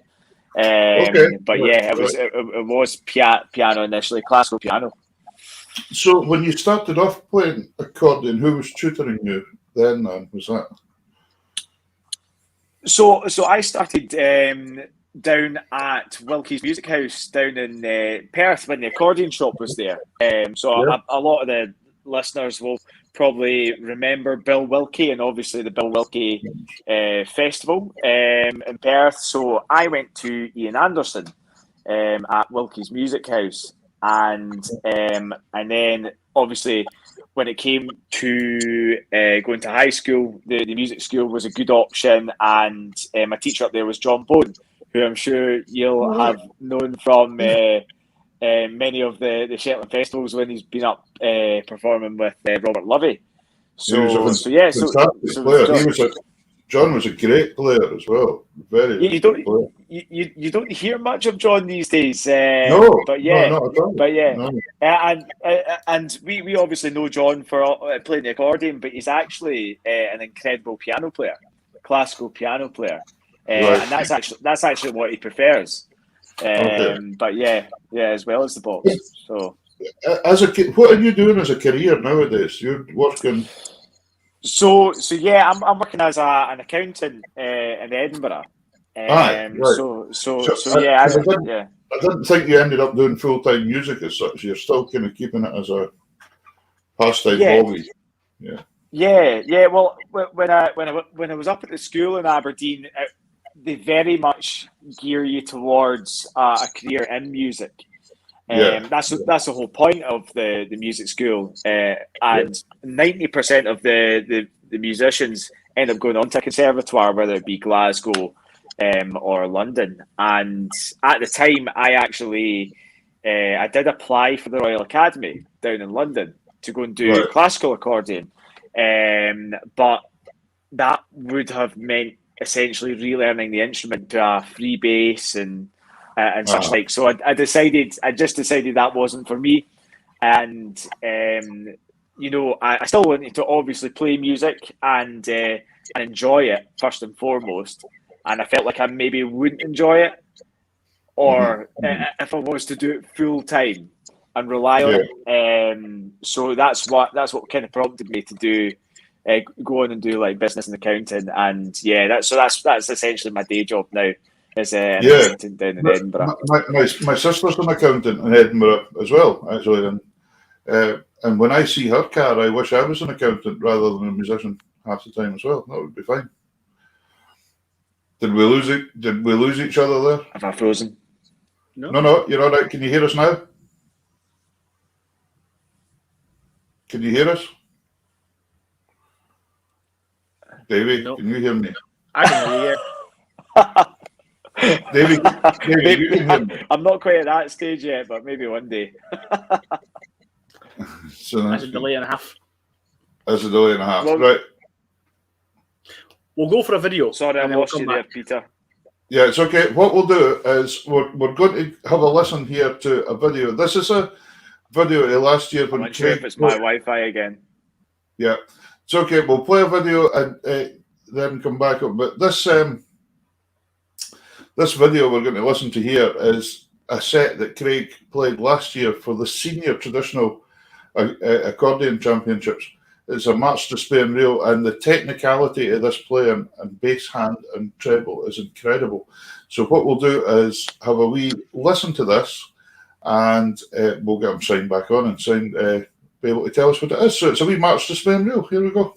But yeah, it was piano initially, classical piano. So when you started off playing accordion, who was tutoring you then? Was that? So I started down at Wilkie's Music House down in Perth when the accordion shop was there. A lot of the listeners will probably remember Bill Wilkie and obviously the Bill Wilkie Festival in Perth. So I went to Ian Anderson at Wilkie's Music House, and then obviously when it came to going to high school, the music school was a good option, and my teacher up there was John Bone, who I'm sure you'll have known from many of the Shetland festivals when he's been up performing with Robert Lovey. He was a fantastic player. John was a great player as well. You don't hear much of John these days. No, but yeah, no, not at all. but yeah, No. and we obviously know John for playing the accordion, but he's actually an incredible piano player, classical piano player, Right. and that's actually what he prefers. Okay. But yeah, as well as the box. So, what are you doing as a career nowadays? You're working. So yeah, I'm working as an accountant in Edinburgh. Right. So yeah, I didn't think you ended up doing full-time music as such. You're still kind of keeping it as a pastime hobby. Yeah. Well, when I was up at the school in Aberdeen, they very much gear you towards a career in music. That's the whole point of the music school, and 90% of the musicians end up going on to a conservatoire, whether it be Glasgow or London. And at the time, I actually I did apply for the Royal Academy down in London to go and do classical accordion, but that would have meant essentially relearning the instrument to a free bass and such like. So I just decided that wasn't for me. And, I still wanted to obviously play music and enjoy it first and foremost. And I felt like I maybe wouldn't enjoy it, or if I was to do it full time and rely on it. So that's what kind of prompted me to do go on and do like business and accounting. And that's essentially my day job now. As an accountant down in Edinburgh. My sister's an accountant in Edinburgh as well, actually. And when I see her car, I wish I was an accountant rather than a musician half the time as well. That would be fine. Did we lose it? Did we lose each other there? Have I frozen? No. You're all right. Can you hear us now? Can you hear us? Davey, Can you hear me? I can hear you. Davey, you can hear me. I'm not quite at that stage yet, but maybe one day. So that's a delay and a half. That's a delay and a half, right? We'll go for a video. Sorry, I lost you there, Peter. Yeah, it's okay. What we'll do is we're going to have a listen here to a video. This is a video last year when I'm not sure if it's my Wi-Fi again. Yeah, it's okay. We'll play a video and then come back up. But this video we're going to listen to here is a set that Craig played last year for the senior traditional accordion championships. It's a March to Spain reel, and the technicality of this playing and bass hand and treble is incredible. So what we'll do is have a wee listen to this, and we'll get him signed back on and be able to tell us what it is. So it's a wee March to Spain reel. Here we go.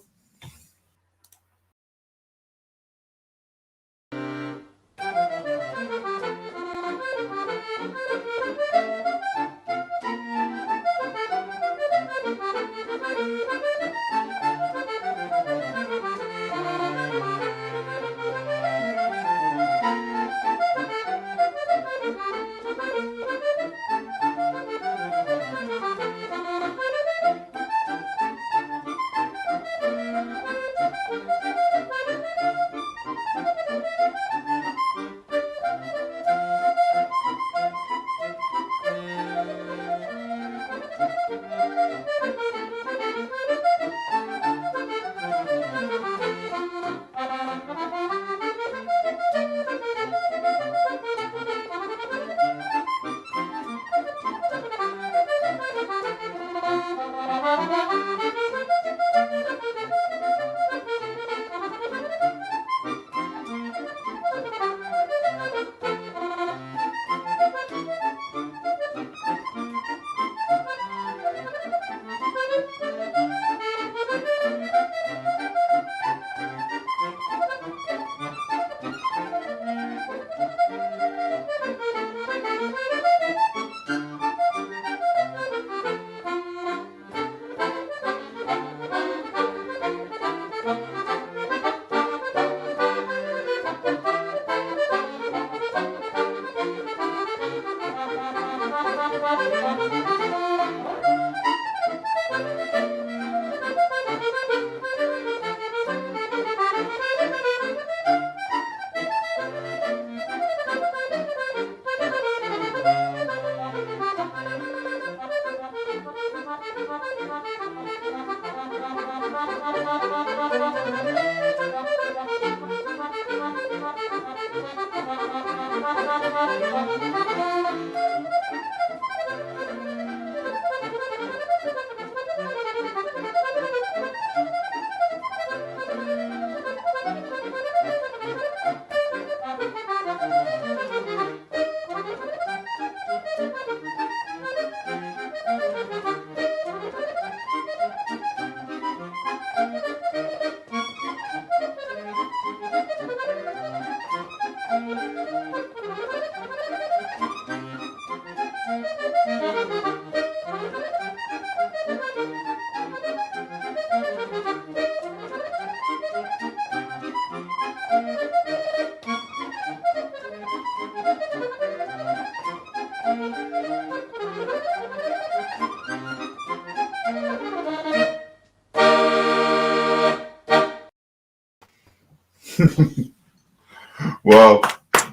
Wow,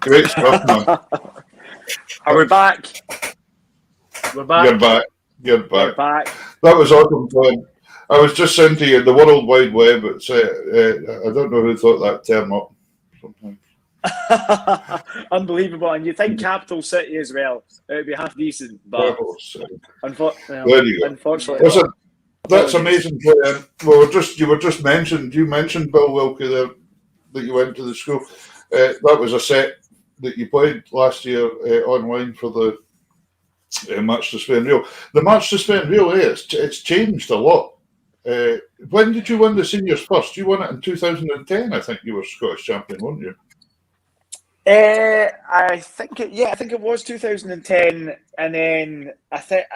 great stuff, man. Are we back? We're back. You're back. You're We're back. back. That was awesome, Glenn. I was just saying to you, the World Wide Web. It's I don't know who thought that term up. Sometimes. Unbelievable. And you think Capital City as well. It would be half decent, but There you go. unfortunately. Listen, that's amazing, Glenn. Well, you mentioned Bill Wilkie there, that you went to the school. That was a set that you played last year online for the Match to Spain Rio. The Match to Spain Rio, it's changed a lot. When did you win the seniors first? You won it in 2010, I think you were Scottish champion, weren't you? I think it was 2010, and then I think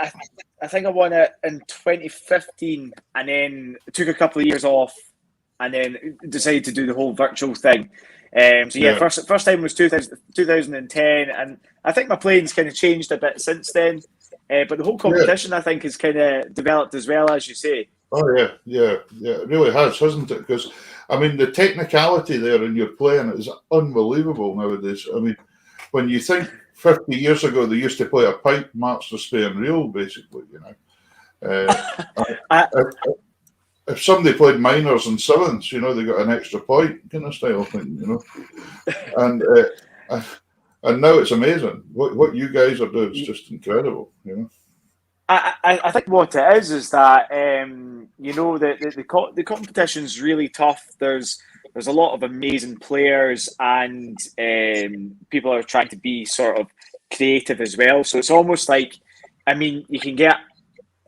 I won it in 2015, and then took a couple of years off, and then decided to do the whole virtual thing. First time was 2010, and I think my playing's kind of changed a bit since then. But the whole competition, I think, has kind of developed as well, as you say. Oh yeah, it really has, hasn't it? Because I mean, the technicality there in your playing is unbelievable nowadays. I mean, when you think 50 years ago they used to play a pipe Match to Spain Real, basically, you know. If somebody played minors and sevens, you know, they got an extra point kind of style thing, you know. And now it's amazing. What you guys are doing is just incredible, you know. I think what it is that you know, the competition's really tough. There's a lot of amazing players, and people are trying to be sort of creative as well. So it's almost like, I mean, you can get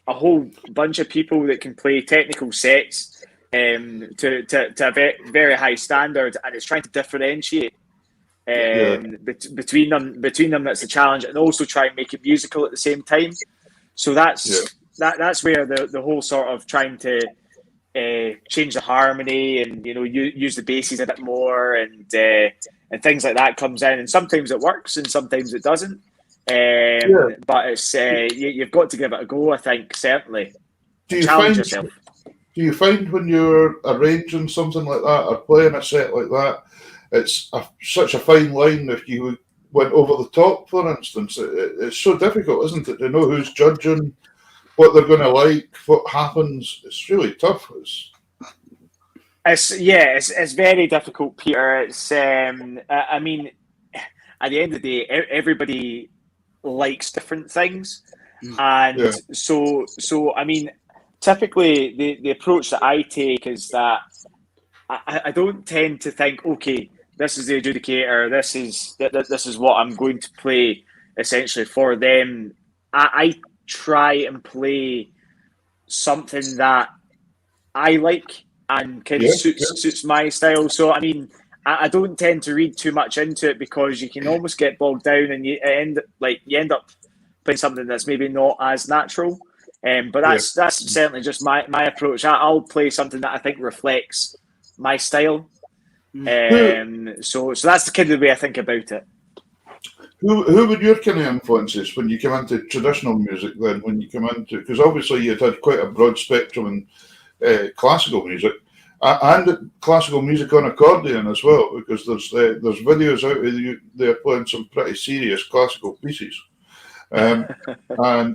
a whole bunch of people that can play technical sets to a very high standard, and it's trying to differentiate between them. That's the challenge, and also try and make it musical at the same time. So that's where the whole sort of trying to change the harmony and, you know, use the basses a bit more and things like that comes in. And sometimes it works and sometimes it doesn't. But it's you've got to give it a go, I think, certainly. Challenge yourself. Do you find when you're arranging something like that or playing a set like that, it's such a fine line if you went over the top, for instance? It's so difficult, isn't it, to know who's judging, what they're going to like, what happens. It's really tough. It's very difficult, Peter. It's I mean, at the end of the day, everybody likes different things, and so I mean, typically the approach that I take is that I don't tend to think, okay, this is the adjudicator, this is what I'm going to play essentially for them. I try and play something that I like and kind of suits my style. So I mean, I don't tend to read too much into it, because you can almost get bogged down and you end up playing something that's maybe not as natural. But that's certainly just my approach. I'll play something that I think reflects my style. So that's the kind of way I think about it. Who were your kind of influences when you come into traditional music then, because obviously you'd had quite a broad spectrum in classical music, and classical music on accordion as well, because there's videos out of you there playing some pretty serious classical pieces. And I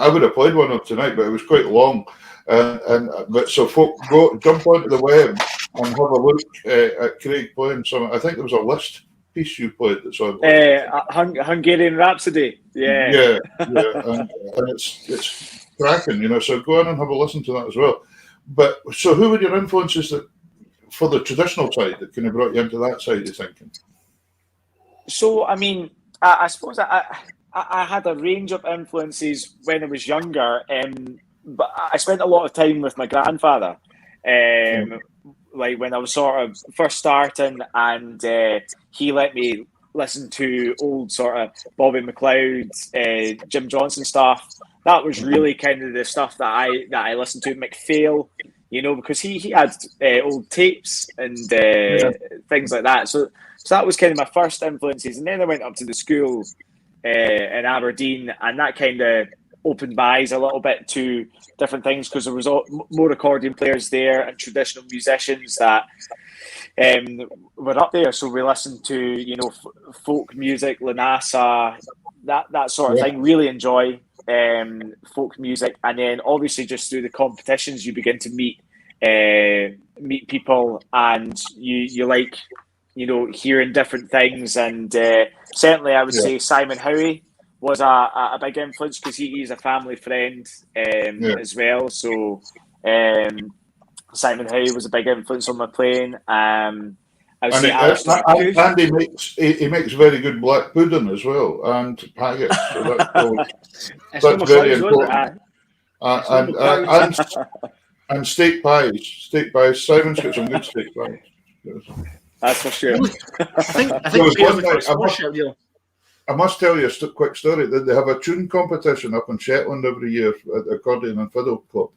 would have played one of tonight, but it was quite long. But so folk jump onto the web and have a look at Craig playing some. I think there was a list piece you played that's on? Hungarian Rhapsody. Yeah, and it's cracking, you know. So go on and have a listen to that as well. But so, who were your influences that for the traditional side that kind of brought you into that side of thinking? So, I mean, I suppose I had a range of influences when I was younger, but I spent a lot of time with my grandfather. Like when I was sort of first starting, and he let me listen to old sort of Bobby McLeod, Jim Johnson stuff. That was really kind of the stuff that I listened to. McPhail, you know, because he had old tapes and things like that. So that was kind of my first influences. And then I went up to the school in Aberdeen, and that kind of opened my eyes a little bit to different things, because there was more accordion players there and traditional musicians that were up there. So we listened to, you know, folk music, Lanasa, that sort of thing. Really enjoy folk music. And then obviously just through the competitions you begin to meet people, and you like, you know, hearing different things. And certainly I would say Simon Howie was a big influence, because he's a family friend as well. So Simon Howie was a big influence on my playing. I would say Andy makes very good black pudding as well, and haggis. So that's very important. And steak pies. Simon's got some good steak pies. That's for sure. I must tell you a quick story. They have a tune competition up in Shetland every year at the Accordion and Fiddle Club,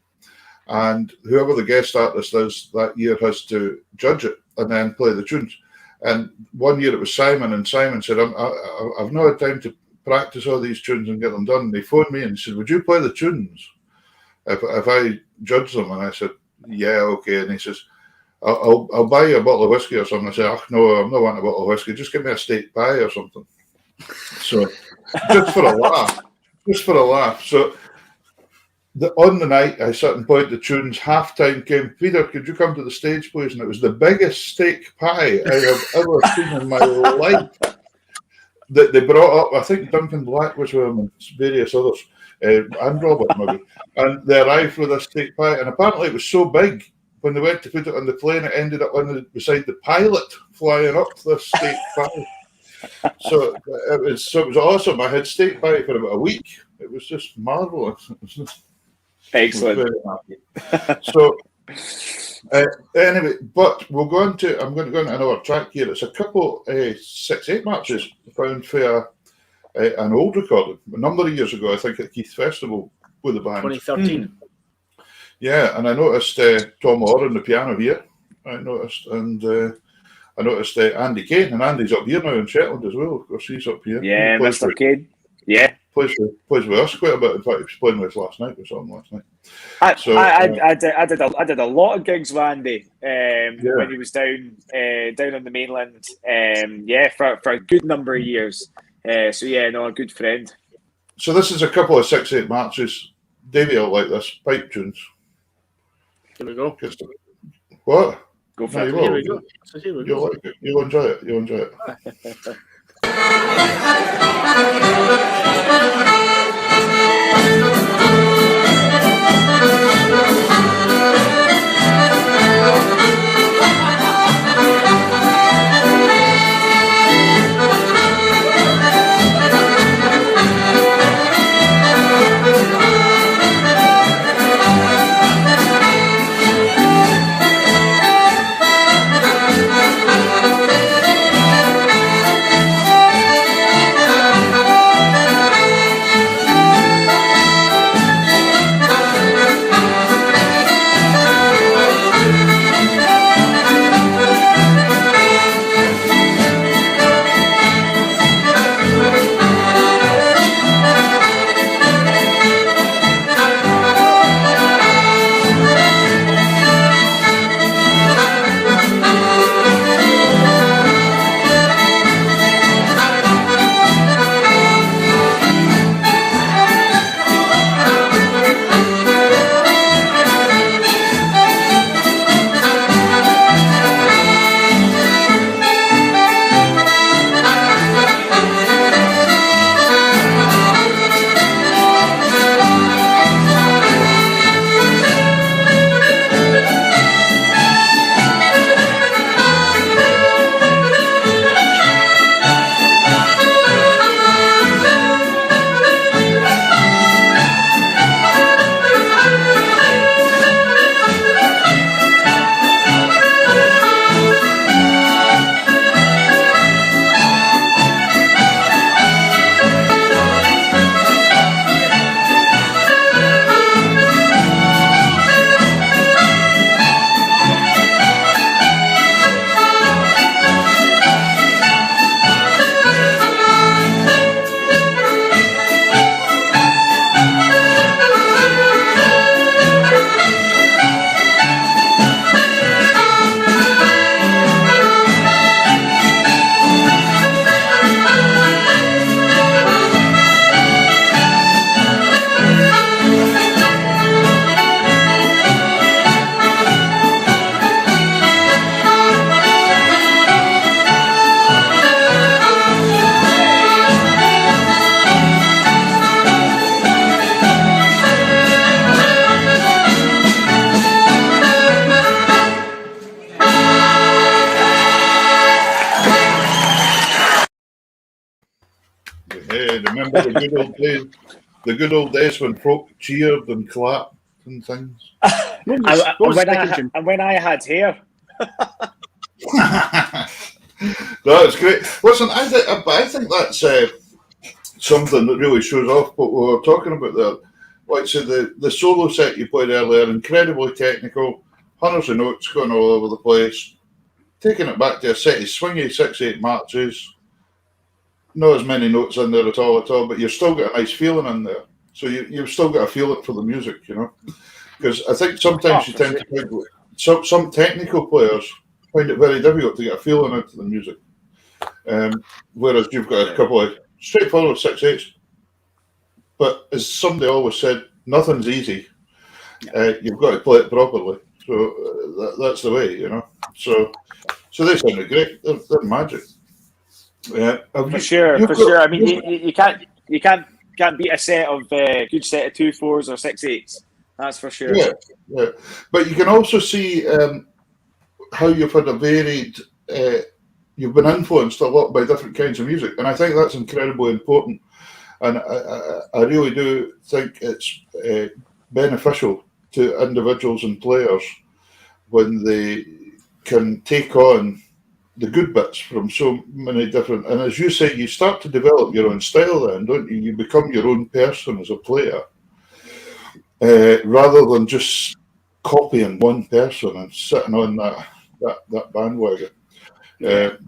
and whoever the guest artist is that year has to judge it and then play the tunes. And one year it was Simon, and Simon said, I've not had time to practice all these tunes and get them done. And he phoned me and he said, would you play the tunes if I judge them? And I said, yeah, okay. And he says, I'll buy you a bottle of whiskey or something. I said, no, I'm not wanting a bottle of whiskey. Just give me a steak pie or something. So just for a laugh. So on the night, I sat and played the tunes. Halftime came. Peter, could you come to the stage, please? And it was the biggest steak pie I have ever seen in my life. That they brought up. I think Duncan Black was with them and various others, and Robert maybe. And they arrived with a steak pie, and apparently it was so big when they went to put it on the plane, it ended up beside the pilot flying up the steak pie. So it was awesome. I had steak pie for about a week. It was just marvelous. Excellent. So anyway, but I'm going to go into another track here. It's a couple 6/8 matches found for an old recording a number of years ago, I think at Keith Festival with the band. 2013. Yeah, and I noticed Tom Orr on the piano here. I noticed Andy Kane, and Andy's up here now in Shetland as well. Of course, he's up here. Yeah, Mr. Kane. Yeah. Plays with us quite a bit. In fact, he was playing with us last night. I did a lot of gigs with Andy when he was down on the mainland. For a good number of years. A good friend. So this is a couple of 6/8 matches. Davey will like this. Pipe tunes. Here we go. What? Go for it. Here we go. You'll like it. You'll enjoy it. Remember the good old days? The good old days when folk cheered and clapped and things. When I had hair. That's great. Listen, I think that's something that really shows off what we were talking about there. Like I said, the solo set you played earlier, incredibly technical, hundreds of notes going all over the place, taking it back to a set of swingy 6/8 marches. Not as many notes in there at all, but you've still got a nice feeling in there. So you've still got to feel it for the music, Because I think sometimes you tend to find some technical players find it very difficult to get a feeling out of the music. Whereas you've got a couple of straightforward 6/8s. But as somebody always said, nothing's easy. You've got to play it properly. So that's the way, So they sound great. They're magic. For sure. I mean, you can't beat a set of good set of 2/4s or 6/8s. That's for sure. Yeah. But you can also see how you've had a varied. You've been influenced a lot by different kinds of music, and I think that's incredibly important. And I really do think it's beneficial to individuals and players when they can take on the good bits from so many different, and as you say, you start to develop your own style then, don't you? You become your own person as a player, rather than just copying one person and sitting on that bandwagon. And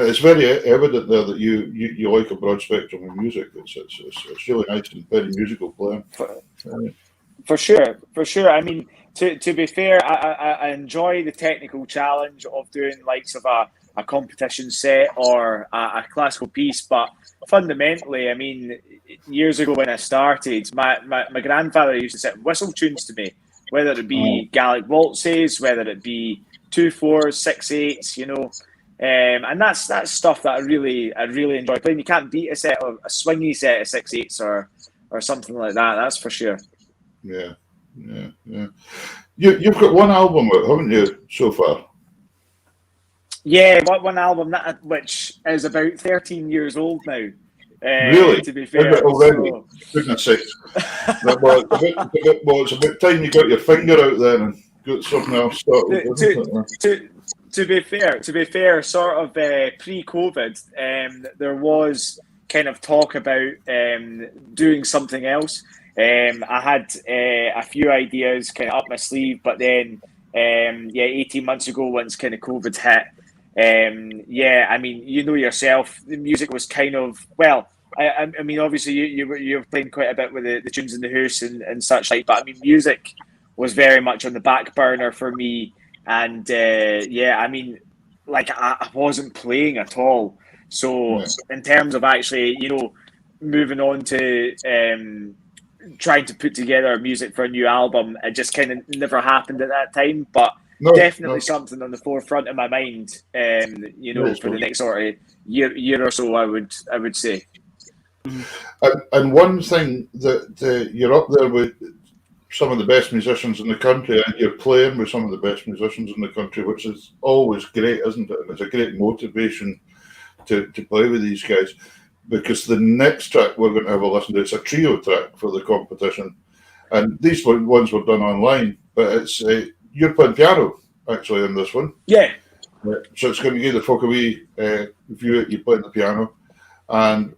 it's very evident there that you like a broad spectrum of music. It's really nice and very musical playing. For sure. I mean, to be fair, I enjoy the technical challenge of doing likes of a competition set or a classical piece, but fundamentally, I mean, years ago when I started, my grandfather used to sit and whistle tunes to me, whether it be Gallic waltzes, whether it be 2/4s, 6/8s, and that's stuff that I really enjoy playing. You can't beat a swingy set of 6/8s or something like that. That's for sure. Yeah. You've got one album out, haven't you, so far? Yeah, one album which is about 13 years old now. Really? To be fair, already? So... Goodness sakes! It's about time you got your finger out there and got something else started. To be fair, sort of pre-COVID, there was kind of talk about doing something else. I had a few ideas kind of up my sleeve, but then 18 months ago, once kind of COVID hit, I mean, yourself, the music was kind of, well, I mean, obviously you were playing quite a bit with the tunes in the house and such like, but I mean, music was very much on the back burner for me, and I mean, like I wasn't playing at all. So in terms of actually, moving on to trying to put together music for a new album, it just kind of never happened at that time, but definitely something on the forefront of my mind, for the next sort of year or so, I would say. And one thing that you're up there with some of the best musicians in the country, and you're playing with some of the best musicians in the country, which is always great, isn't it? And it's a great motivation to play with these guys, because the next track we're going to have a listen to, it's a trio track for the competition, and these ones were done online, but it's you're playing piano actually in this one. Yeah. So it's going to give the folk a wee view at you playing the piano. And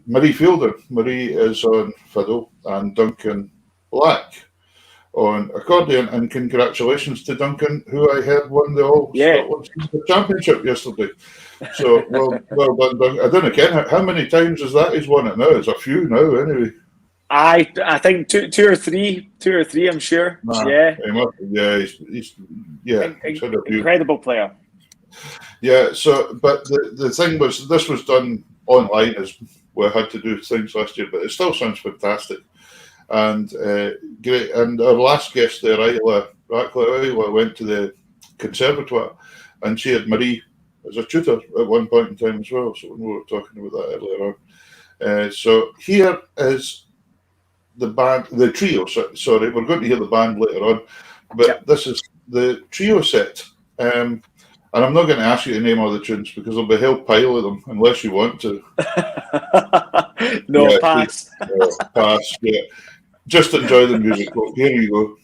Marie Fielder. Marie is on fiddle, and Duncan Black on accordion. And congratulations to Duncan, who I heard won the All Scotland Championship yesterday. So well done, Duncan. I don't know, Ken, how many times is that he's won it now? It's a few now, anyway. I think two or three, I'm sure. He's incredible player. Yeah. So, but the thing was, this was done online, as we had to do things last year, but it still sounds fantastic and great. And our last guest there, Isla went to the conservatoire, and she had Marie as a tutor at one point in time as well. So we were talking about that earlier on. So here is the band, the trio. Sorry, we're going to hear the band later on, but this is the trio set. And I'm not going to ask you to name all the tunes because there'll be hell pile of them unless you want to. No, Yeah, pass. Pass. Yeah. Just enjoy the music. Look, here you go.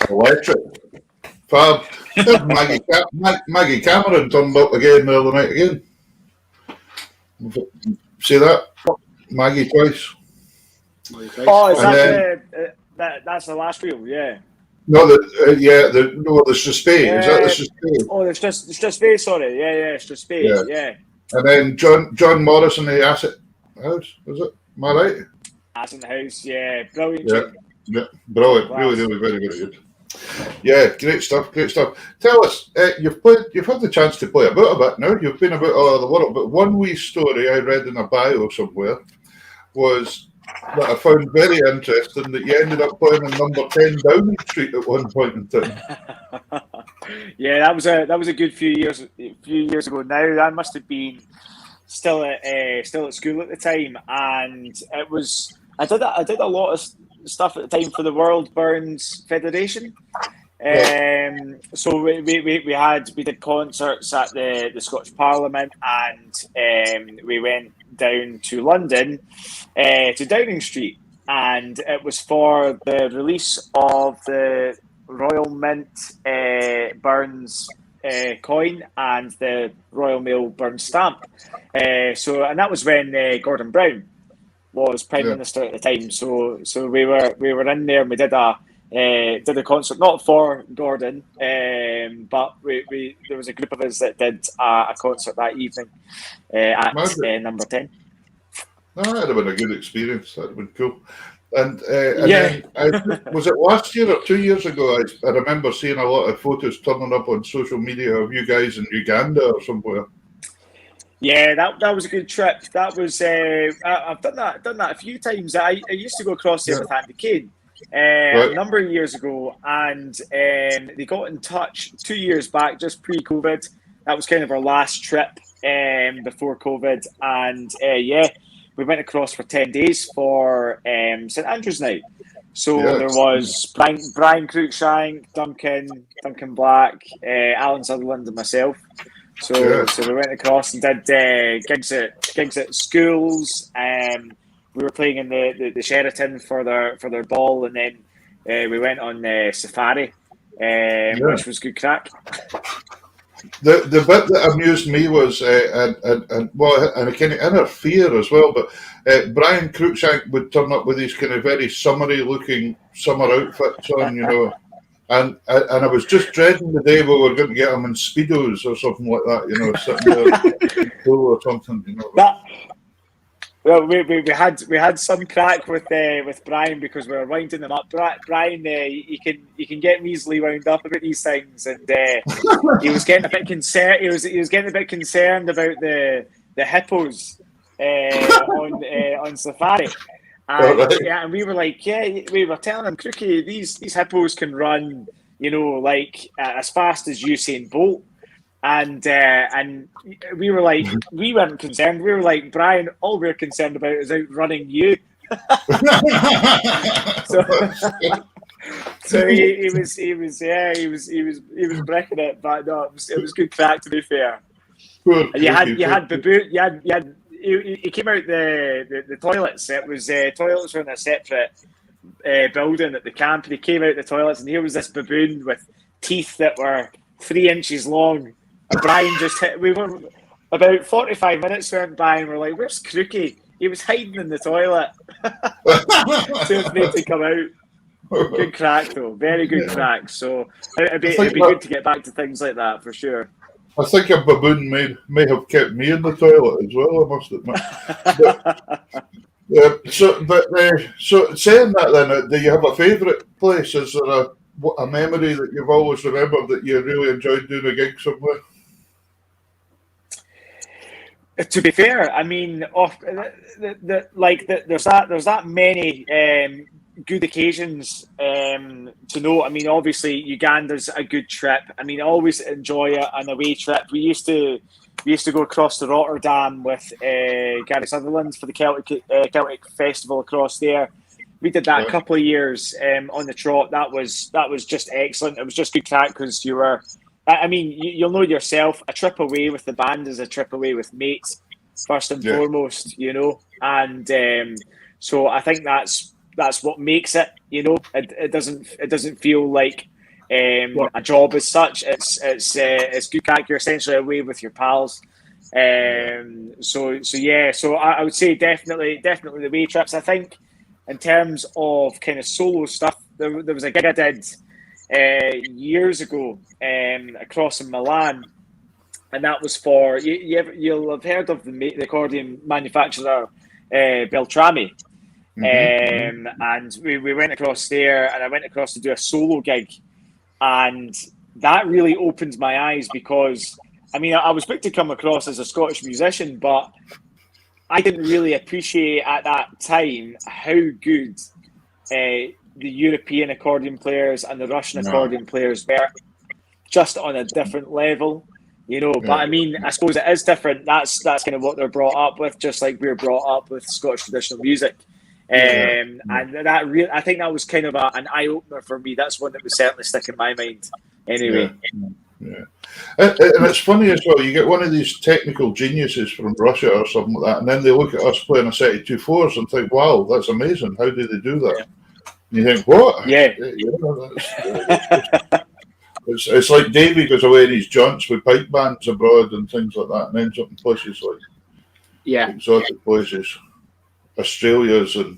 Electric. Fab. Maggie Cameron turned up again the other night again. See that? Maggie twice. Oh, is And that's the last reel? Yeah. No, the Suspect. Is that the Suspect? Oh, it's just space. Sorry, yeah, it's just space. Yeah. And then John Morrison, the Acid House. Was it? Am I right? Acid House. Yeah, brilliant. Yeah, brilliant. Class. Really, very, very good. Yeah, great stuff. Tell us, you've had the chance to play about a bit now. You've been about all over the world, but one wee story I read in a bio somewhere was that I found very interesting, that you ended up playing in number 10 Downing Street at one point in time. Yeah, that was a good few years ago. Now that must have been still at school at the time, and it was I did a lot of stuff at the time for the World Burns Federation. So we did concerts at the Scottish Parliament, and we went down to London to Downing Street, and it was for the release of the Royal Mint Burns coin and the Royal Mail Burns stamp. And that was when Gordon Brown was Prime Minister at the time. So we were in there, and we did a concert, not for Gordon, but we there was a group of us that did a concert that evening at number 10. That would have been a good experience. That would have been cool. And then was it last year or 2 years ago? I remember seeing a lot of photos turning up on social media of you guys in Uganda or somewhere. Yeah, that was a good trip. That was I've done that a few times. I used to go across there with Andy Kane a number of years ago, and they got in touch 2 years back, just pre-COVID. That was kind of our last trip before COVID, and we went across for 10 days for St Andrew's Night. So there was Brian Cruikshank, Duncan Black, Alan Sutherland, and myself. So we went across and did gigs at schools. We were playing in the Sheraton for their ball, and then we went on safari, which was good crack. The bit that amused me was and a kind of inner fear as well. But Brian Cruikshank would turn up with these kind of very summery looking summer outfits on, you know. And I was just dreading the day we were going to get him in Speedos or something like that, you know, sitting there in pool or something, you know. Well, we had some crack with Brian because we were winding them up. Brian, he can get easily wound up about these things, and he was getting a bit concerned. He was getting a bit concerned about the hippos on safari. And we were like, we were telling him, Crookie, these hippos can run, you know, like as fast as Usain Bolt. And we were like, we weren't concerned. We were like, Brian, all we're concerned about is outrunning you. so he was breaking it, but no, it was good crack, to be fair. And you had baboon, he came out the toilets. It was toilets were in a separate building at the camp, and he came out the toilets, and here was this baboon with teeth that were 3 inches long. And Brian just hit. We were about 45 minutes went by, and we're like, "Where's Crookie?" He was hiding in the toilet, too afraid to come out. Good crack though, very good crack. So it'd be good to get back to things like that for sure. I think a baboon may have kept me in the toilet as well, I must admit. So saying that then, do you have a favourite place? Is there a memory that you've always remembered that you really enjoyed doing a gig somewhere? To be fair, I mean, there's that many good occasions to know. I mean, obviously Uganda's a good trip. I mean, I always enjoy an away trip. We used to go across to Rotterdam with Gary Sutherland for the Celtic Festival across there. We did that a couple of years on the trot. That was just excellent. It was just good crack because you were. I mean, you'll know yourself. A trip away with the band is a trip away with mates, first and foremost. You know, and so I think that's what makes it. You know, it doesn't feel like a job as such. It's good crack. You're essentially away with your pals. So I would say definitely the away trips. I think in terms of kind of solo stuff, there was a gig I did years ago across in Milan, and that was for you'll have heard of the accordion manufacturer Beltrami. And we went across there, and I went across to do a solo gig, and that really opened my eyes because, I mean, I was booked to come across as a Scottish musician, but I didn't really appreciate at that time how good the European accordion players and the Russian accordion players were, just on a different level, you know. But I mean, I suppose it is different. That's kind of what they're brought up with, just like we're brought up with Scottish traditional music. And that really, I think that was kind of an eye opener for me. That's one that would certainly stick in my mind. Anyway, and it's funny as well. You get one of these technical geniuses from Russia or something like that, and then they look at us playing a set of 2/4s and think, "Wow, that's amazing! How do they do that?" And you think, "What?" It's like Davey goes away and he's jaunts with pipe bands abroad and things like that, and ends up in places like exotic places. Australia's and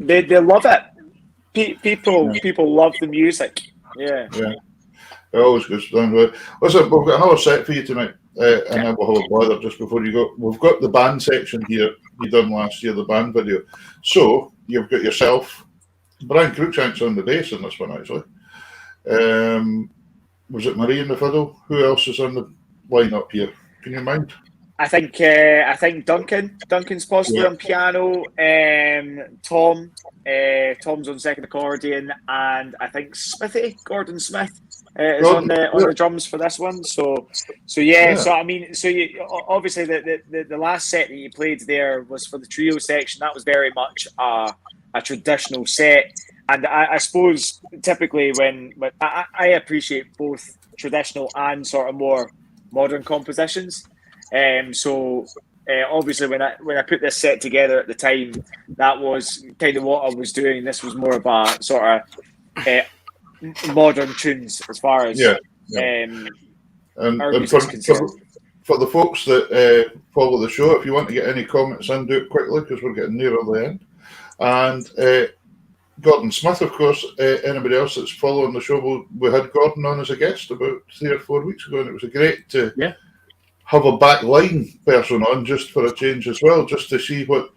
they love it. People love the music. Yeah. It always goes down with it. Listen, we've got another set for you tonight, and then we'll have a blather just before you go. We've got the band section here you done last year, the band video. So you've got yourself, Brian Cruikshank's on the bass in this one actually. Was it Marie in the fiddle? Who else is on the lineup here? Can you mind? I think Duncan's possibly on piano. Tom's on second accordion, and I think Gordon Smith is on the drums for this one. So I mean, obviously the last set that you played there was for the trio section. That was very much a traditional set, and I suppose typically when I appreciate both traditional and sort of more modern compositions. Obviously when I put this set together at the time, that was kind of what I was doing. This was more of a sort of modern tunes as far as and for the folks that follow the show, if you want to get any comments in, do it quickly because we're getting nearer the end. And Gordon Smith, of course. Anybody else that's following the show, we had Gordon on as a guest about 3 or 4 weeks ago, and it was great to have a backline person on just for a change as well, just to see what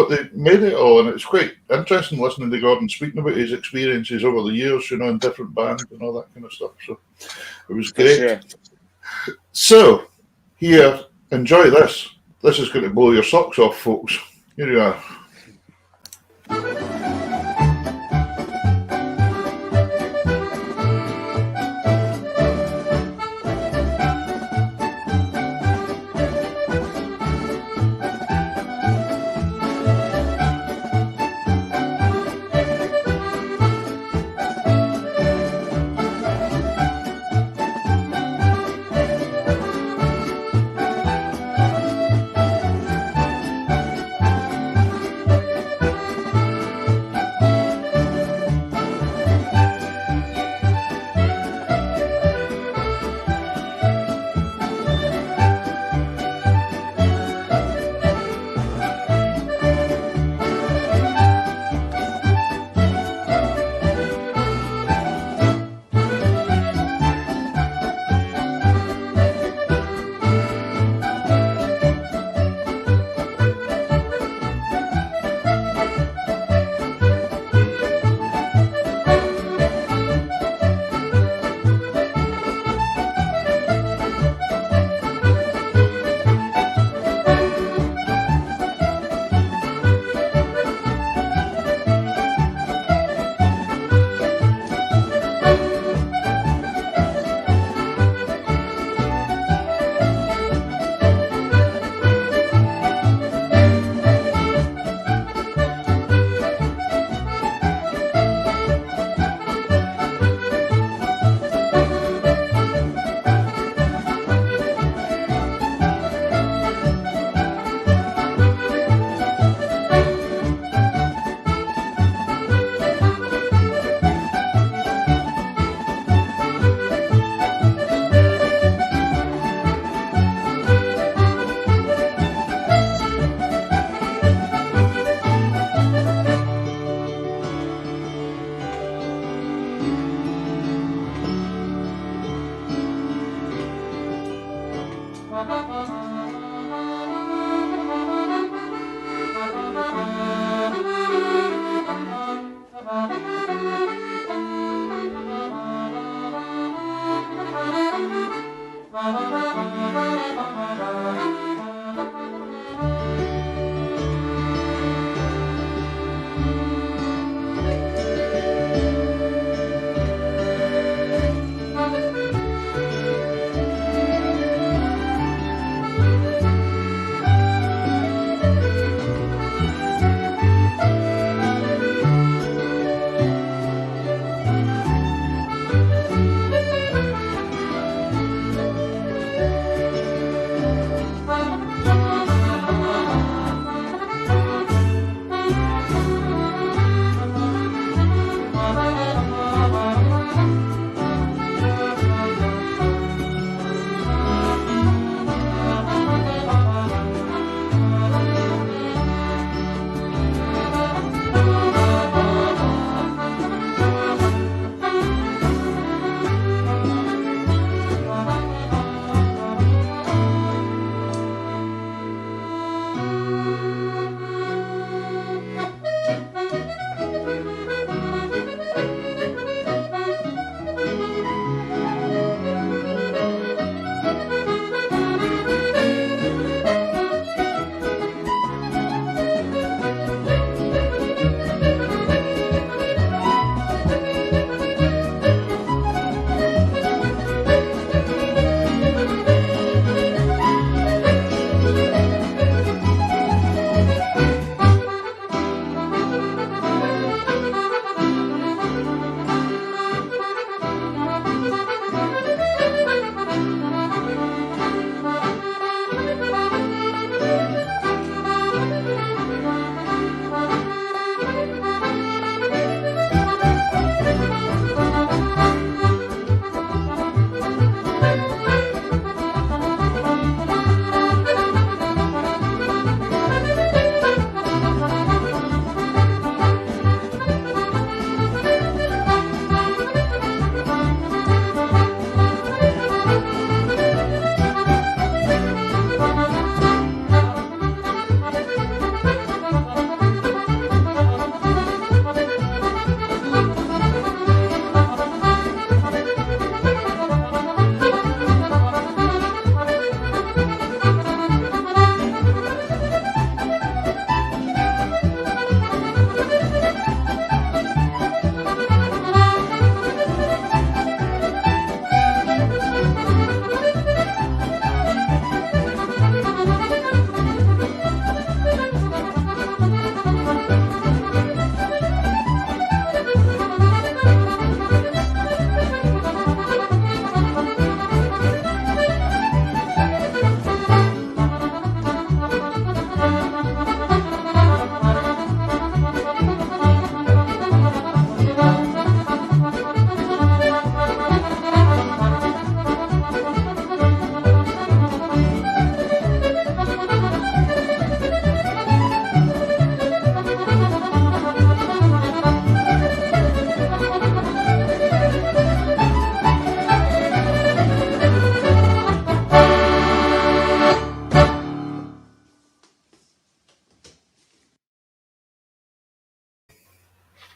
they made it all. And it's quite interesting listening to Gordon speaking about his experiences over the years, you know, in different bands and all that kind of stuff. So it was great. Sure. So here, enjoy this. This is going to blow your socks off, folks. Here you are.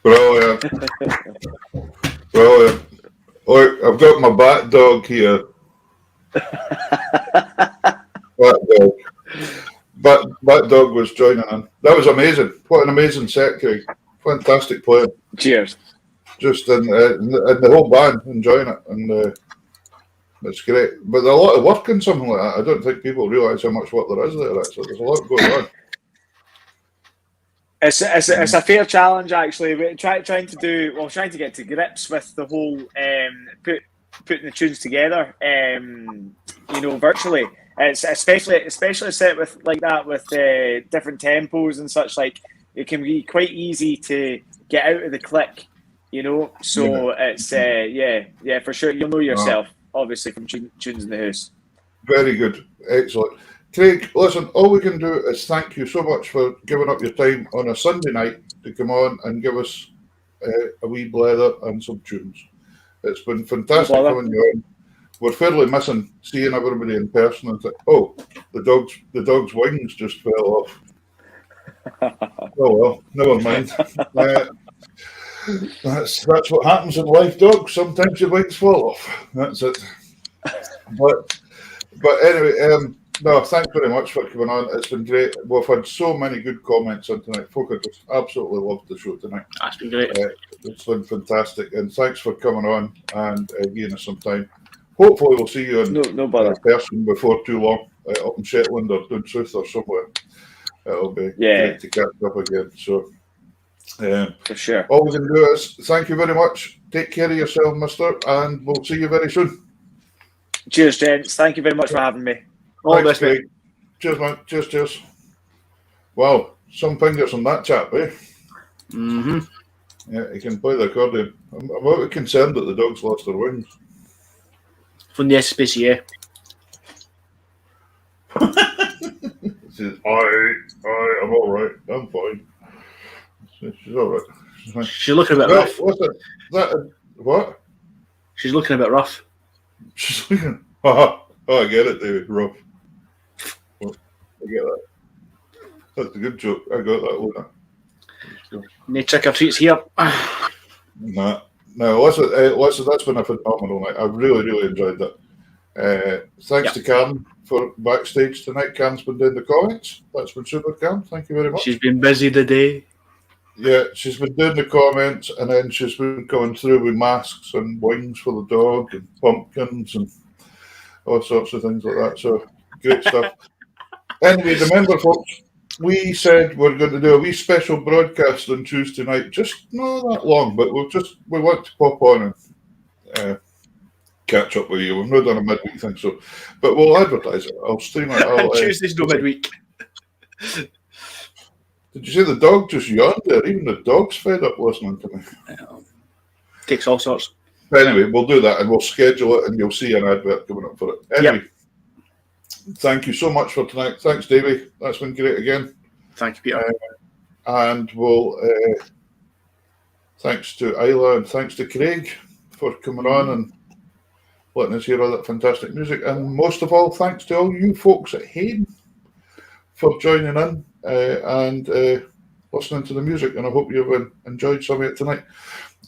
Brilliant. Brilliant. Look, I've got my bat dog here. Bat dog. Bat dog was joining in. That was amazing. What an amazing set, Craig. Fantastic playing. Cheers. Just in the whole band enjoying it, and it's great. But a lot of work in something like that. I don't think people realise how much work there is there. Actually, there's a lot going on. It's a fair challenge, actually. We're trying to get to grips with the whole putting the tunes together, virtually. It's especially set with like that with different tempos and such. Like it can be quite easy to get out of the click, So it's for sure. You'll know yourself, obviously, from tunes in the house. Very good, excellent. Craig, listen, all we can do is thank you so much for giving up your time on a Sunday night to come on and give us a wee blather and some tunes. It's been fantastic having you on. We're fairly missing seeing everybody in person and think, oh, the dog's wings just fell off. Oh well, never mind. That's what happens in life, dog. Sometimes your wings fall off. That's it. But anyway, no, thanks very much for coming on. It's been great. We've had so many good comments on tonight. Folk have just absolutely loved the show tonight. That's been great. It's been fantastic, and thanks for coming on and giving us some time. Hopefully, we'll see you in person before too long, up in Shetland or down south or somewhere. It'll be great to catch up again. So, for sure. All we can do is thank you very much. Take care of yourself, mister, and we'll see you very soon. Cheers, gents. Thank you very much for having me. All the best, mate. Cheers, man. Cheers. Wow, some fingers on that chap, eh? Mm-hmm. Yeah, he can play the accordion. I'm a bit concerned that the dog's lost their wings. From the SPCA. He says, I'm all right. I'm fine. She's all right. She's looking a bit rough. What's that? What? She's looking a bit rough. She's looking. Oh, I get it, David. Rough. I get that. That's a good joke. I got that one. No trick or treats here. No, listen, that's been a phenomenal night. I've really enjoyed that. Thanks to Karen for backstage tonight. Karen's been doing the comments. That's been super, Karen. Thank you very much. She's been busy today. Yeah, she's been doing the comments, and then she's been coming through with masks and wings for the dog and pumpkins and all sorts of things like that. So, great stuff. Anyway, remember, folks, we said we're going to do a wee special broadcast on Tuesday night. Just not that long, but we want to pop on and catch up with you. We've not done a midweek thing, but we'll advertise it. I'll stream it. Tuesday's no midweek. Did you say the dog just yawned there? Even the dog's fed up listening to me. Takes all sorts. Anyway, we'll do that and we'll schedule it and you'll see an advert coming up for it. Anyway, Thank you so much for tonight. Thanks, Davey. That's been great again. Thank you, Peter. And we'll thanks to Isla and thanks to Craig for coming on and letting us hear all that fantastic music. And most of all, thanks to all you folks at home for joining in and listening to the music. And I hope you've enjoyed some of it tonight.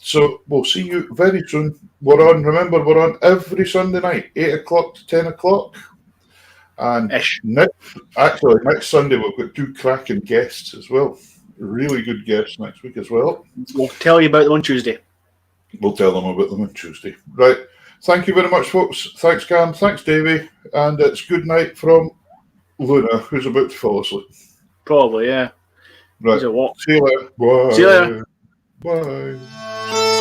So we'll see you very soon. Remember, we're on every Sunday night, 8 o'clock to 10 o'clock. And next Sunday we've got 2 cracking guests as well. Really good guests next week as well. We'll tell you about them on Tuesday. We'll tell them about them on Tuesday. Right. Thank you very much, folks. Thanks, Cam. Thanks, Davey. And it's good night from Luna, who's about to fall asleep. Probably, yeah. Right. See you later. Bye. See you later. Bye.